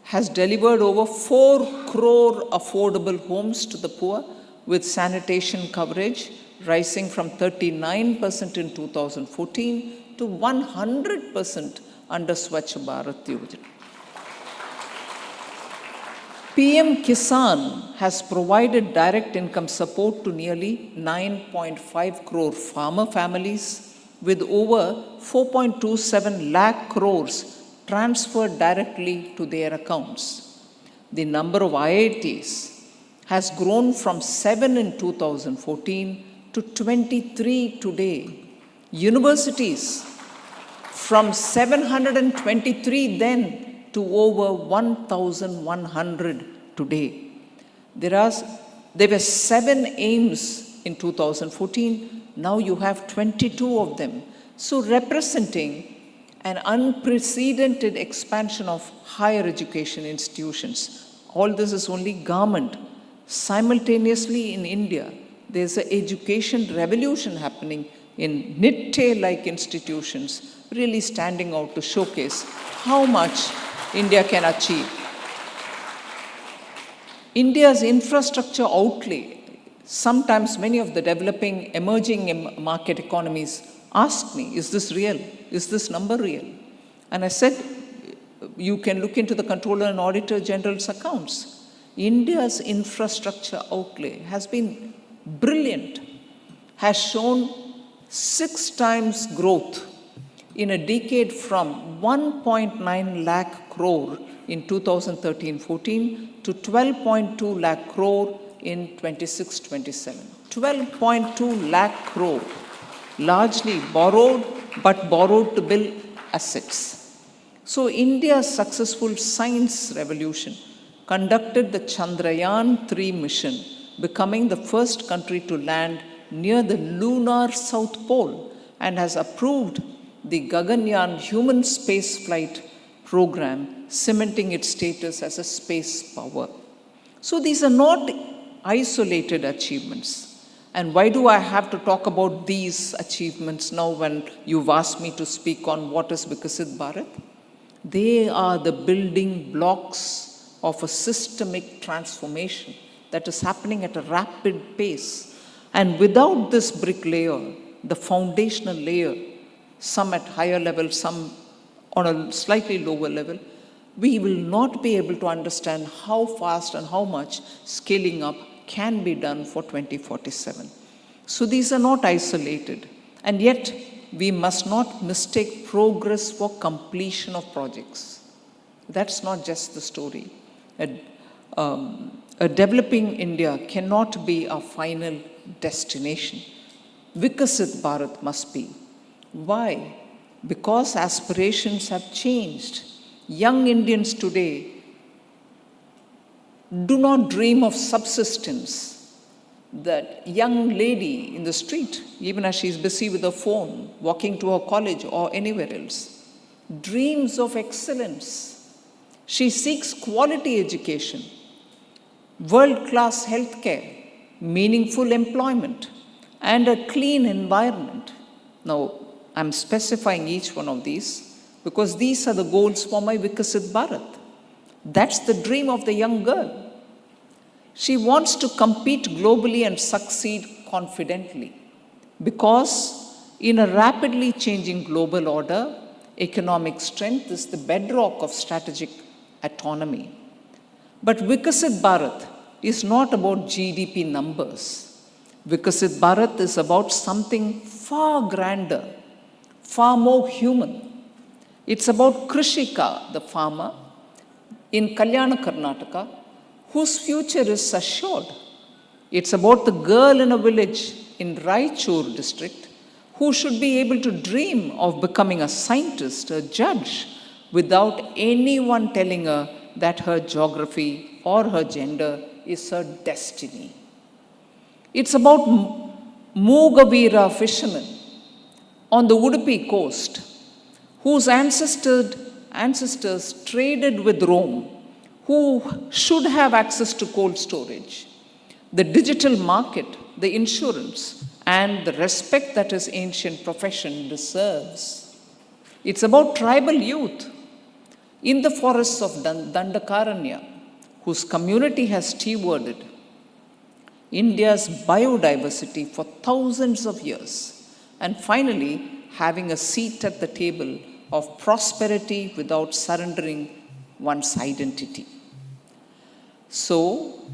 has delivered over 4 crore affordable homes to the poor, with sanitation coverage rising from 39% in 2014 to 100% under Swachh Bharat Yojana. PM Kisan has provided direct income support to nearly 9.5 crore farmer families, with over 4.27 lakh crores transferred directly to their accounts. The number of IITs has grown from 7 in 2014 to 23 today. Universities from 723 then to over 1,100 today. There were 7 aims in 2014, now you have 22 of them. So representing an unprecedented expansion of higher education institutions. All this is only government. Simultaneously in India, there's an education revolution happening in Nitte-like institutions really standing out to showcase how much India can achieve. India's infrastructure outlay, sometimes many of the developing, emerging market economies ask me, is this real? Is this number real? And I said, you can look into the Controller and Auditor General's accounts. India's infrastructure outlay has been brilliant, has shown 6 times growth in a decade from 1.9 lakh crore in 2013-14 to 12.2 lakh crore in 26-27. 12.2 lakh crore, largely borrowed, but borrowed to build assets. So India's successful science revolution conducted the Chandrayaan-3 mission, becoming the first country to land near the lunar South Pole, and has approved the Gaganyaan human space flight program, cementing its status as a space power. So these are not isolated achievements. And why do I have to talk about these achievements now when you've asked me to speak on what is VIKSIT Bharat? They are the building blocks of a systemic transformation that is happening at a rapid pace. And without this brick layer, the foundational layer, some at higher level, some on a slightly lower level, we will not be able to understand how fast and how much scaling up can be done for 2047. So these are not isolated. And yet, we must not mistake progress for completion of projects. That's not just the story. A developing India cannot be a final destination. VIKSIT Bharat must be. Why? Because aspirations have changed. Young Indians today do not dream of subsistence. That young lady in the street, even as she's busy with her phone, walking to her college or anywhere else, dreams of excellence. She seeks quality education, world-class healthcare, meaningful employment, and a clean environment. Now, I'm specifying each one of these because these are the goals for my VIKSIT Bharat. That's the dream of the young girl. She wants to compete globally and succeed confidently because in a rapidly changing global order, economic strength is the bedrock of strategic autonomy. But VIKSIT Bharat is not about GDP numbers. VIKSIT Bharat is about something far grander, far more human. It's about Krishika, the farmer, in Kalyana, Karnataka, whose future is assured. It's about the girl in a village in Raichur district who should be able to dream of becoming a scientist, a judge, without anyone telling her that her geography or her gender is her destiny. It's about Mogavira fishermen on the Udupi coast whose ancestors traded with Rome, who should have access to cold storage, the digital market, the insurance, and the respect that his ancient profession deserves. It's about tribal youth in the forests of Dandakaranya, whose community has stewarded India's biodiversity for thousands of years, and finally having a seat at the table of prosperity without surrendering one's identity. So,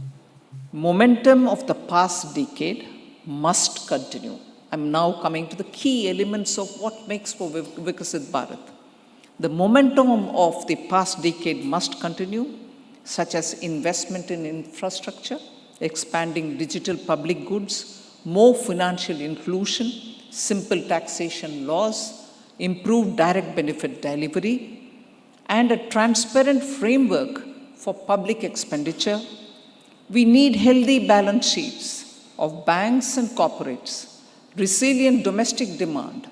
momentum of the past decade must continue. I'm now coming to the key elements of what makes for VIKSIT Bharat. The momentum of the past decade must continue, such as investment in infrastructure, expanding digital public goods, more financial inclusion, simple taxation laws, improved direct benefit delivery, and a transparent framework for public expenditure. We need healthy balance sheets of banks and corporates, resilient domestic demand,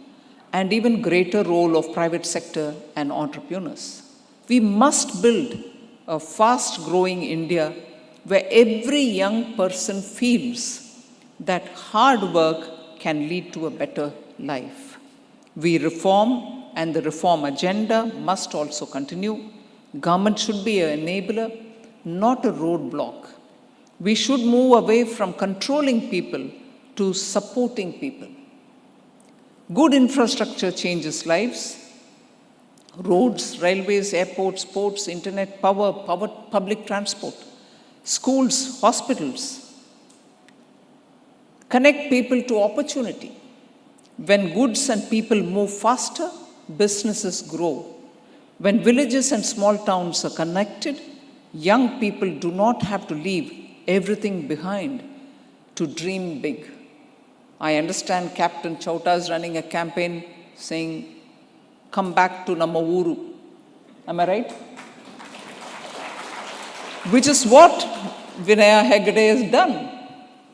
and even greater role of private sector and entrepreneurs. We must build a fast-growing India where every young person feels that hard work can lead to a better life. We reform, and the reform agenda must also continue. Government should be an enabler, not a roadblock. We should move away from controlling people to supporting people. Good infrastructure changes lives. Roads, railways, airports, ports, internet, power, public transport, schools, hospitals. Connect people to opportunity. When goods and people move faster, businesses grow. When villages and small towns are connected, young people do not have to leave everything behind to dream big. I understand Captain Chowta is running a campaign saying, come back to Namma Uru. Am I right? Which is what Vinaya Hegde has done,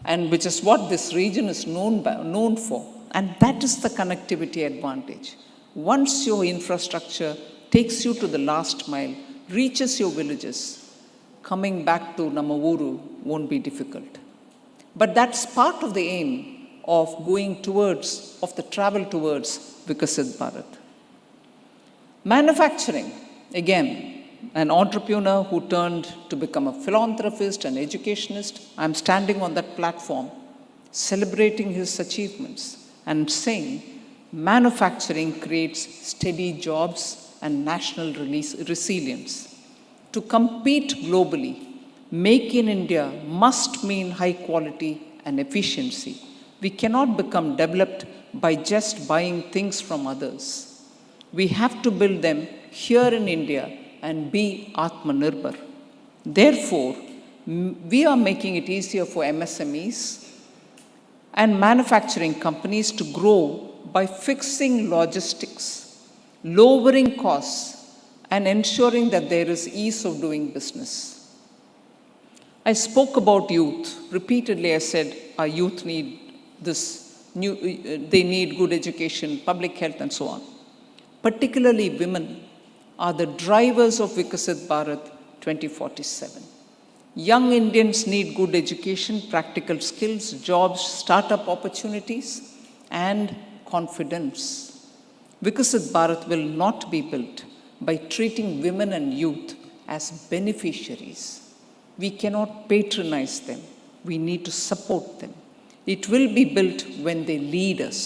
and which is what this region is known for. And that is the connectivity advantage. Once your infrastructure takes you to the last mile, reaches your villages, coming back to Namma Uru won't be difficult. But that's part of the aim of the travel towards VIKSIT Bharat. Manufacturing, again, an entrepreneur who turned to become a philanthropist and educationist. I'm standing on that platform, celebrating his achievements and saying, manufacturing creates steady jobs and national resilience. To compete globally, Make in India must mean high quality and efficiency. We cannot become developed by just buying things from others. We have to build them here in India and be Atmanirbhar. Therefore, we are making it easier for MSMEs and manufacturing companies to grow by fixing logistics, lowering costs, and ensuring that there is ease of doing business. I spoke about youth. Repeatedly I said our youth need they need good education, public health and so on. Particularly women are the drivers of VIKSIT Bharat 2047. Young Indians need good education, practical skills, jobs, startup opportunities, and confidence. VIKSIT Bharat will not be built by treating women and youth as beneficiaries. We cannot patronize them. We need to support them. It will be built when they lead us.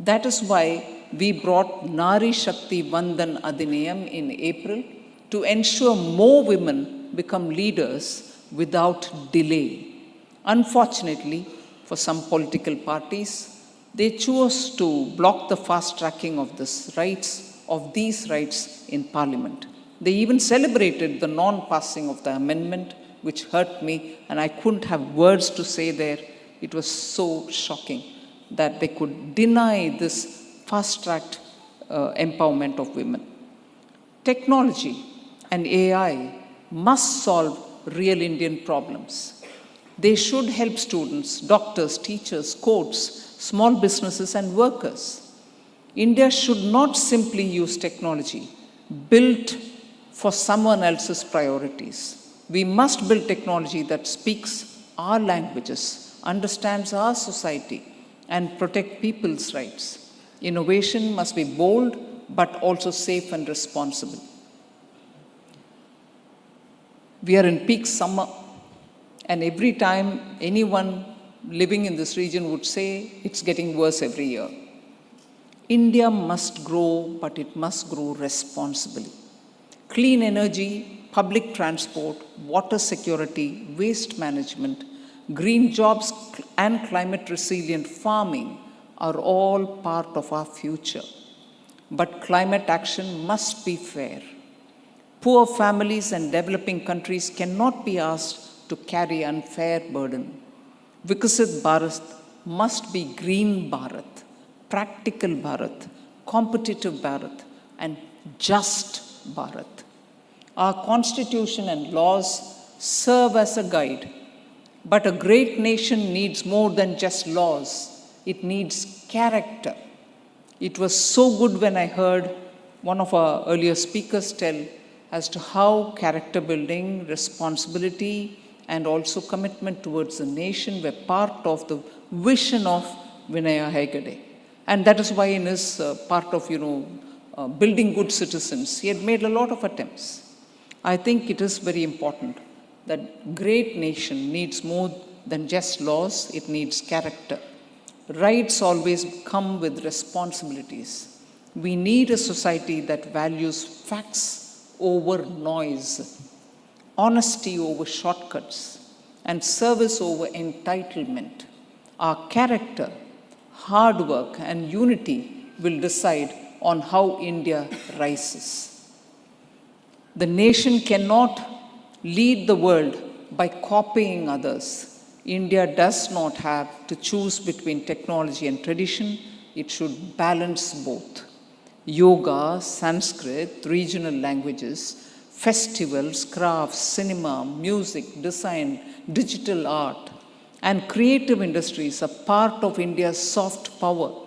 That is why we brought Nari Shakti Vandan Adhinayam in April to ensure more women become leaders without delay. Unfortunately, for some political parties, they chose to block the fast tracking of these rights in Parliament. They even celebrated the non-passing of the amendment, which hurt me, and I couldn't have words to say there. It was so shocking that they could deny this fast-tracked empowerment of women. Technology and AI must solve real Indian problems. They should help students, doctors, teachers, courts, small businesses and workers. India should not simply use technology built for someone else's priorities. We must build technology that speaks our languages, understands our society, and protect people's rights. Innovation must be bold, but also safe and responsible. We are in peak summer, and every time anyone living in this region would say it's getting worse every year. India must grow, but it must grow responsibly. Clean energy, public transport, water security, waste management, green jobs, and climate resilient farming are all part of our future. But climate action must be fair. Poor families and developing countries cannot be asked to carry unfair burden. VIKSIT Bharat must be Green Bharat, practical Bharat, competitive Bharat, and just Bharat. Our constitution and laws serve as a guide, but a great nation needs more than just laws. It needs character. It was so good when I heard one of our earlier speakers tell as to how character building, responsibility, and also commitment towards the nation were part of the vision of Vinaya Hegde. And that is why in his part of, building good citizens, he had made a lot of attempts. I think it is very important that great nation needs more than just laws, it needs character. Rights always come with responsibilities. We need a society that values facts over noise, honesty over shortcuts, and service over entitlement. Our character, hard work, and unity will decide on how India rises. The nation cannot lead the world by copying others. India does not have to choose between technology and tradition. It should balance both. Yoga, Sanskrit, regional languages, festivals, crafts, cinema, music, design, digital art, and creative industries are part of India's soft power.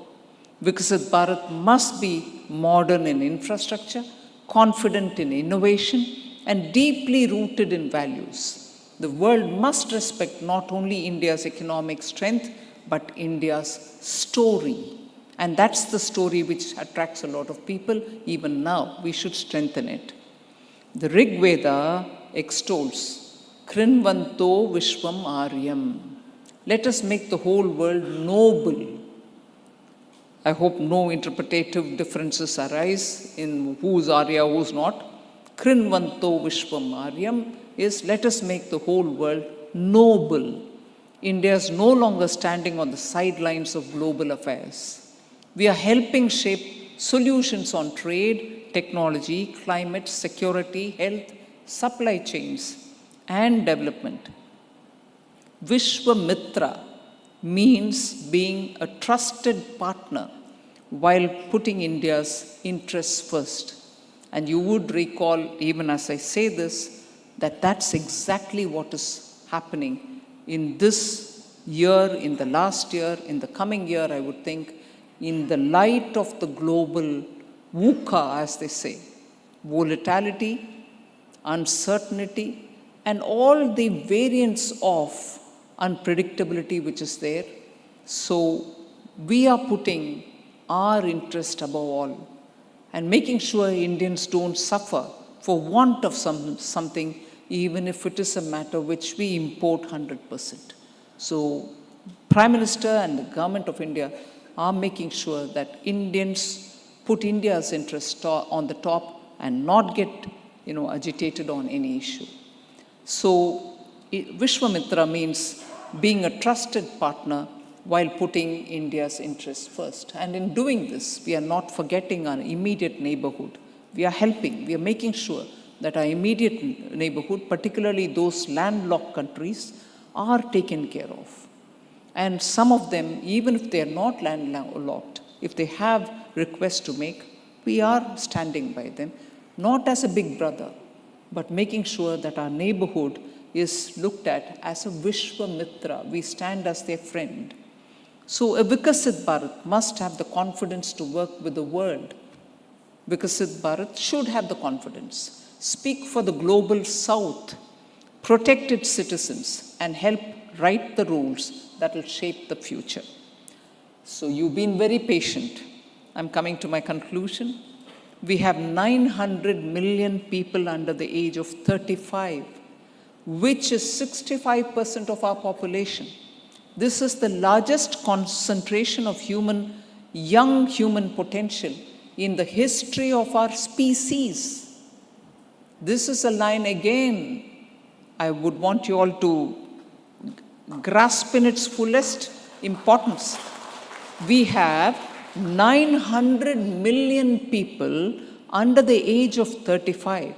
VIKSIT Bharat must be modern in infrastructure, confident in innovation, and deeply rooted in values. The world must respect not only India's economic strength, but India's story. And that's the story which attracts a lot of people. Even now, we should strengthen it. The Rig Veda extols, Krinvanto Vishwam Aryam. Let us make the whole world noble. I hope no interpretative differences arise in who's Arya, who's not. Krinvanto Vishwam Aryam is let us make the whole world noble. India is no longer standing on the sidelines of global affairs. We are helping shape solutions on trade, technology, climate, security, health, supply chains, and development. Vishwamitra means being a trusted partner while putting India's interests first. And you would recall, even as I say this, that that's exactly what is happening in this year, in the last year, in the coming year, I would think, in the light of the global VUCA, as they say, volatility, uncertainty, and all the variants of unpredictability which is there. So we are putting our interest above all and making sure Indians don't suffer for want of something, even if it is a matter which we import 100%. So Prime Minister and the Government of India are making sure that Indians put India's interest on the top and not get agitated on any issue. So Vishwamitra means being a trusted partner while putting India's interests first. And in doing this, we are not forgetting our immediate neighborhood. We are helping, we are making sure that our immediate neighborhood, particularly those landlocked countries, are taken care of. And some of them, even if they are not landlocked, if they have requests to make, we are standing by them, not as a big brother, but making sure that our neighborhood is looked at as a Vishwamitra. We stand as their friend. So a VIKSIT Bharat must have the confidence to work with the world. VIKSIT Bharat should have the confidence, speak for the global south, protect its citizens, and help write the rules that will shape the future. So you've been very patient. I'm coming to my conclusion. We have 900 million people under the age of 35, which is 65% of our population. This is the largest concentration of young human potential in the history of our species. This is a line again I would want you all to grasp in its fullest importance. We have 900 million people under the age of 35,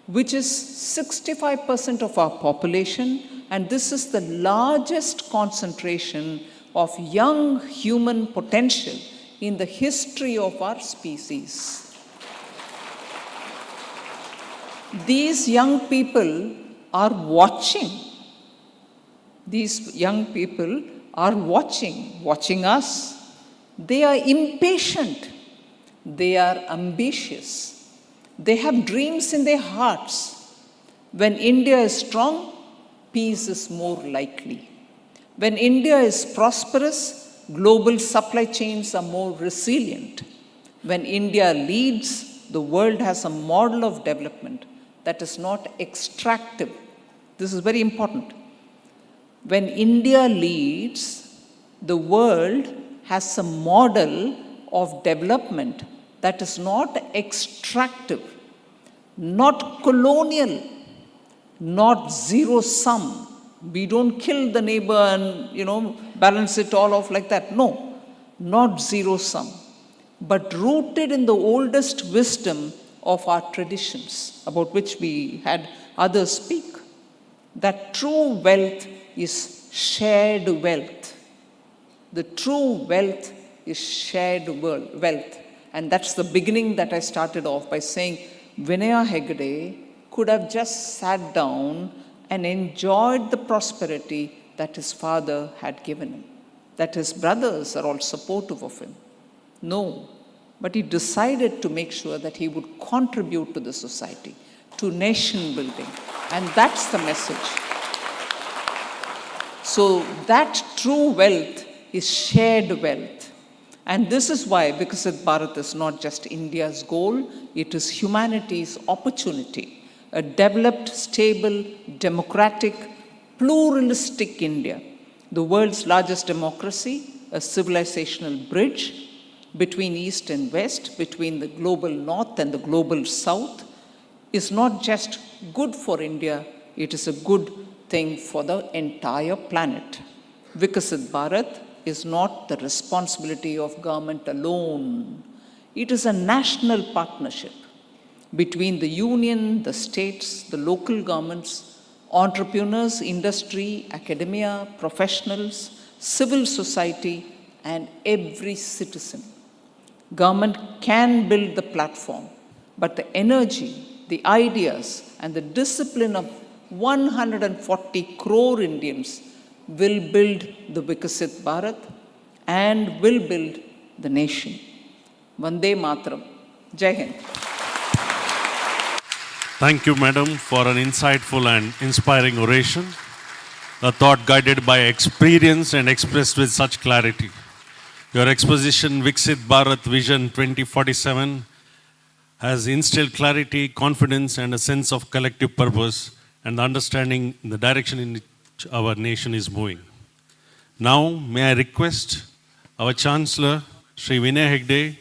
which is 65% of our population, and this is the largest concentration of young human potential in the history of our species. These young people are watching. These young people are watching us. They are impatient. They are ambitious. They have dreams in their hearts. When India is strong, peace is more likely. When India is prosperous, global supply chains are more resilient. When India leads, the world has a model of development that is not extractive. This is very important. When India leads, the world has a model of development that is not extractive, not colonial, not zero-sum. We don't kill the neighbor and, balance it all off like that. No, not zero-sum, but rooted in the oldest wisdom of our traditions, about which we had others speak. That true wealth is shared wealth. The true wealth is shared wealth. And that's the beginning that I started off by saying Vinaya Hegde could have just sat down and enjoyed the prosperity that his father had given him, that his brothers are all supportive of him. No, but he decided to make sure that he would contribute to the society, to nation building. And that's the message. So that true wealth is shared wealth. And this is why VIKSIT Bharat is not just India's goal, it is humanity's opportunity. A developed, stable, democratic, pluralistic India, the world's largest democracy, a civilizational bridge between East and West, between the global North and the global South, is not just good for India, it is a good thing for the entire planet. VIKSIT Bharat is not the responsibility of government alone. It is a national partnership between the union, the states, the local governments, entrepreneurs, industry, academia, professionals, civil society, and every citizen. Government can build the platform, but the energy, the ideas, and the discipline of 140 crore Indians will build the VIKSIT Bharat and will build the nation. Vande Mataram. Jai Hind. Thank you, Madam, for an insightful and inspiring oration, a thought guided by experience and expressed with such clarity. Your exposition, VIKSIT Bharat Vision 2047, has instilled clarity, confidence, and a sense of collective purpose and understanding the direction in which our nation is moving. Now, may I request our Chancellor, Sri Vinaya Hegde,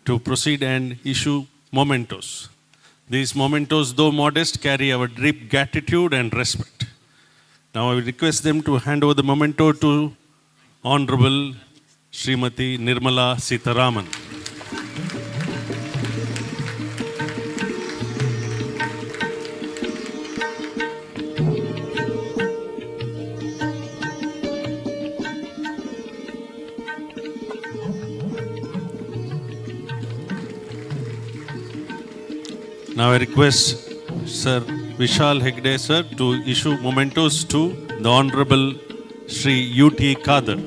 to proceed and issue mementos. These mementos, though modest, carry our deep gratitude and respect. Now, I will request them to hand over the memento to Honorable Srimati Nirmala Sitharaman. Now I request Sir Vishal Hegde sir to issue mementos to the Honorable Sri U.T. Kadir.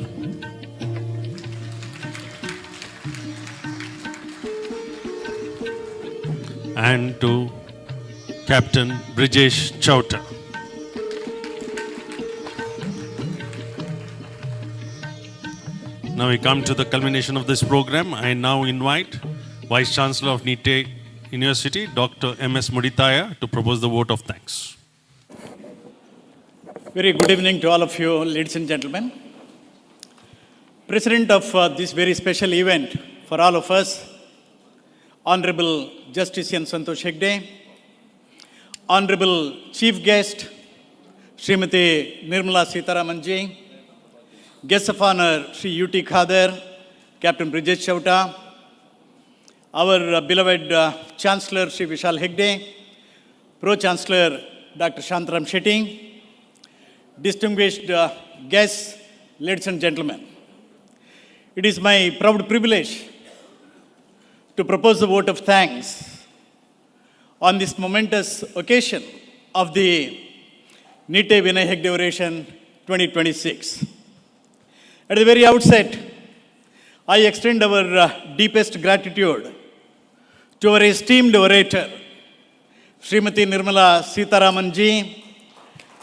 And to Captain Brijesh Chowta. Now we come to the culmination of this program. I now invite Vice Chancellor of NIT University, Dr. M.S. Muditaya, to propose the vote of thanks. Very good evening to all of you, ladies and gentlemen. President of this very special event for all of us, Honorable Justician Santosh Hegde, Honorable Chief Guest, Srimati Nirmala Sitharaman ji, Guest of Honor, Sri U.T. Kadir, Captain Brijesh Chowta, our beloved Chancellor, Sri Vishal Hegde, Pro-Chancellor, Dr. Shantaram Shetty, distinguished guests, ladies and gentlemen. It is my proud privilege to propose the vote of thanks on this momentous occasion of the Nitte Vinaya Hegde Oration 2026. At the very outset, I extend our deepest gratitude to our esteemed orator, Srimati Nirmala Sitharaman ji,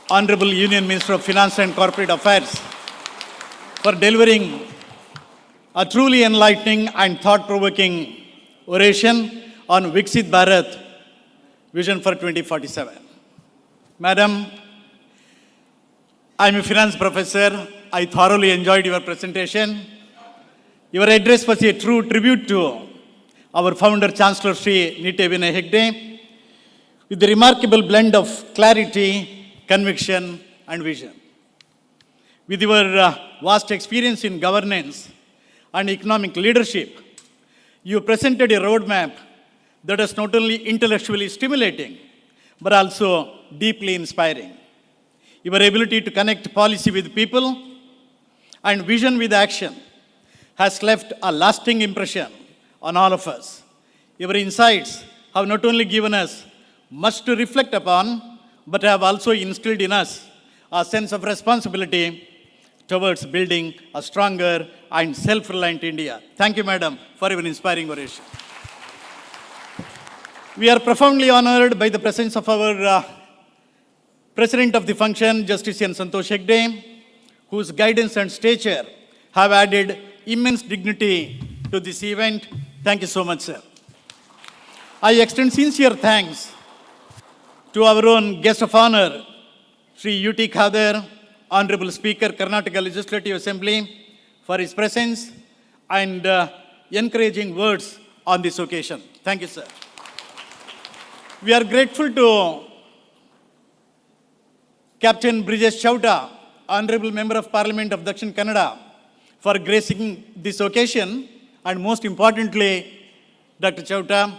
Honorable Union Minister of Finance and Corporate Affairs, for delivering a truly enlightening and thought-provoking oration on VIKSIT BHARAT Vision for 2047. Madam, I'm a finance professor. I thoroughly enjoyed your presentation. Your address was a true tribute to our founder, Chancellor Sri Nitte Vinaya Hegde, with the remarkable blend of clarity, conviction, and vision. With your vast experience in governance and economic leadership, you presented a roadmap that is not only intellectually stimulating, but also deeply inspiring. Your ability to connect policy with people and vision with action has left a lasting impression on all of us. Your insights have not only given us much to reflect upon, but have also instilled in us a sense of responsibility towards building a stronger and self-reliant India. Thank you, Madam, for your inspiring oration. We are profoundly honored by the presence of our President of the function, Justice N. Santosh Hegde, whose guidance and stature have added immense dignity to this event. Thank you so much, sir. I extend sincere thanks to our own guest of honor, Sri UT Khader, Honorable Speaker, Karnataka Legislative Assembly, for his presence and encouraging words on this occasion. Thank you, sir. We are grateful to Captain Brijesh Chauta, Honorable Member of Parliament of Dakshin Kannada, for gracing this occasion, and most importantly, Dr. Chauta,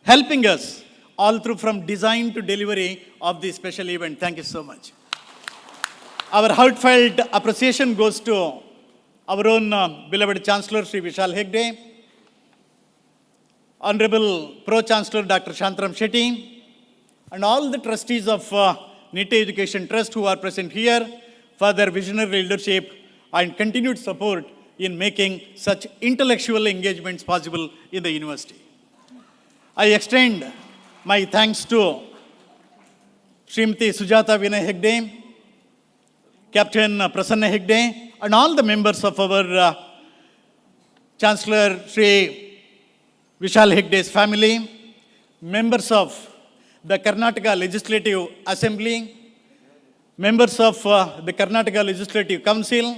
helping us all through from design to delivery of this special event. Thank you so much. Our heartfelt appreciation goes to our own beloved Chancellor, Sri Vishal Hegde, Honorable Pro-Chancellor, Dr. Shantaram Shetty, and all the trustees of NIT Education Trust who are present here for their visionary leadership and continued support in making such intellectual engagements possible in the university. I extend my thanks to Srimati Sujata Vinaya Hegde, Captain Prasanna Hegde, and all the members of our Chancellor Sri Vishal Hegde's family, members of the Karnataka Legislative Assembly, members of the Karnataka Legislative Council,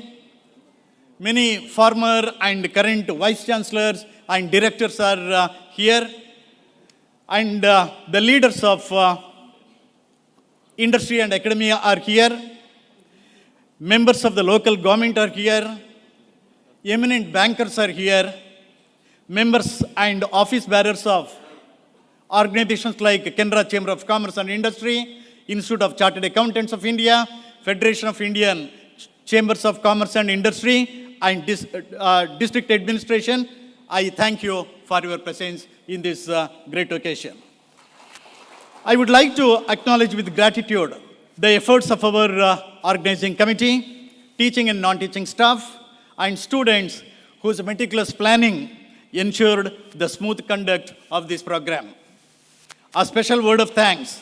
many former and current Vice Chancellors and Directors are here, and the leaders of industry and academia are here, members of the local government are here, eminent bankers are here, members and office bearers of organizations like Canara Chamber of Commerce and Industry, Institute of Chartered Accountants of India, Federation of Indian Chambers of Commerce and Industry, and District Administration. I thank you for your presence in this great occasion. I would like to acknowledge with gratitude the efforts of our organizing committee, teaching and non-teaching staff, and students whose meticulous planning ensured the smooth conduct of this program. A special word of thanks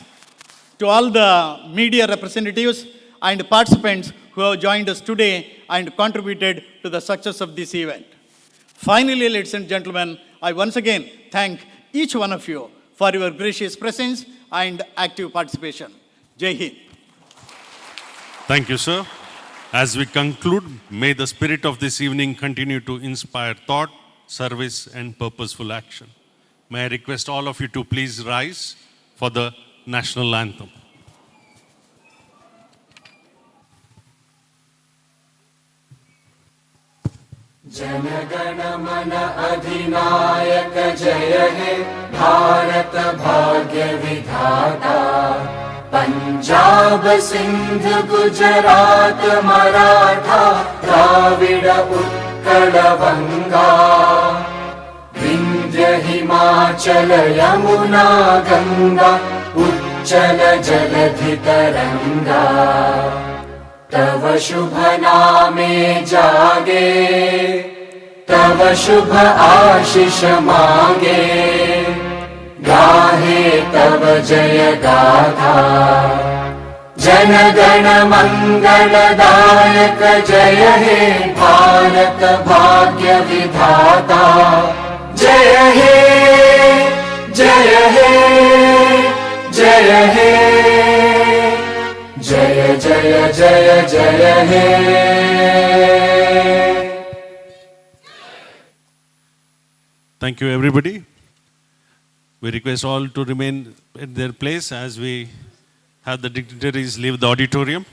to all the media representatives and participants who have joined us today and contributed to the success of this event. Finally, ladies and gentlemen, I once again thank each one of you for your gracious presence and active participation. Jai Hind. Thank you, sir. As we conclude, may the spirit of this evening continue to inspire thought, service, and purposeful action. May I request all of you to please rise for the national anthem. जनगण मन अधिनायक जय हे भारत भाग्य विधाता पंजाब सिंध गुजरात मराठा द्राविड उत्कल बंगा विंध्य हिमाचल यमुना गंगा उच्चल जलधि तरंगा तव शुभ नामे जागे तव शुभ आशीष मांगे गाहे तव जय गाथा जनगण मंगलदायक जय हे भारत भाग्य विधाता जय हे जय हे जय हे जय जय जय जय हे. Thank you, everybody. We request all to remain at their place as we have the dignitaries leave the auditorium.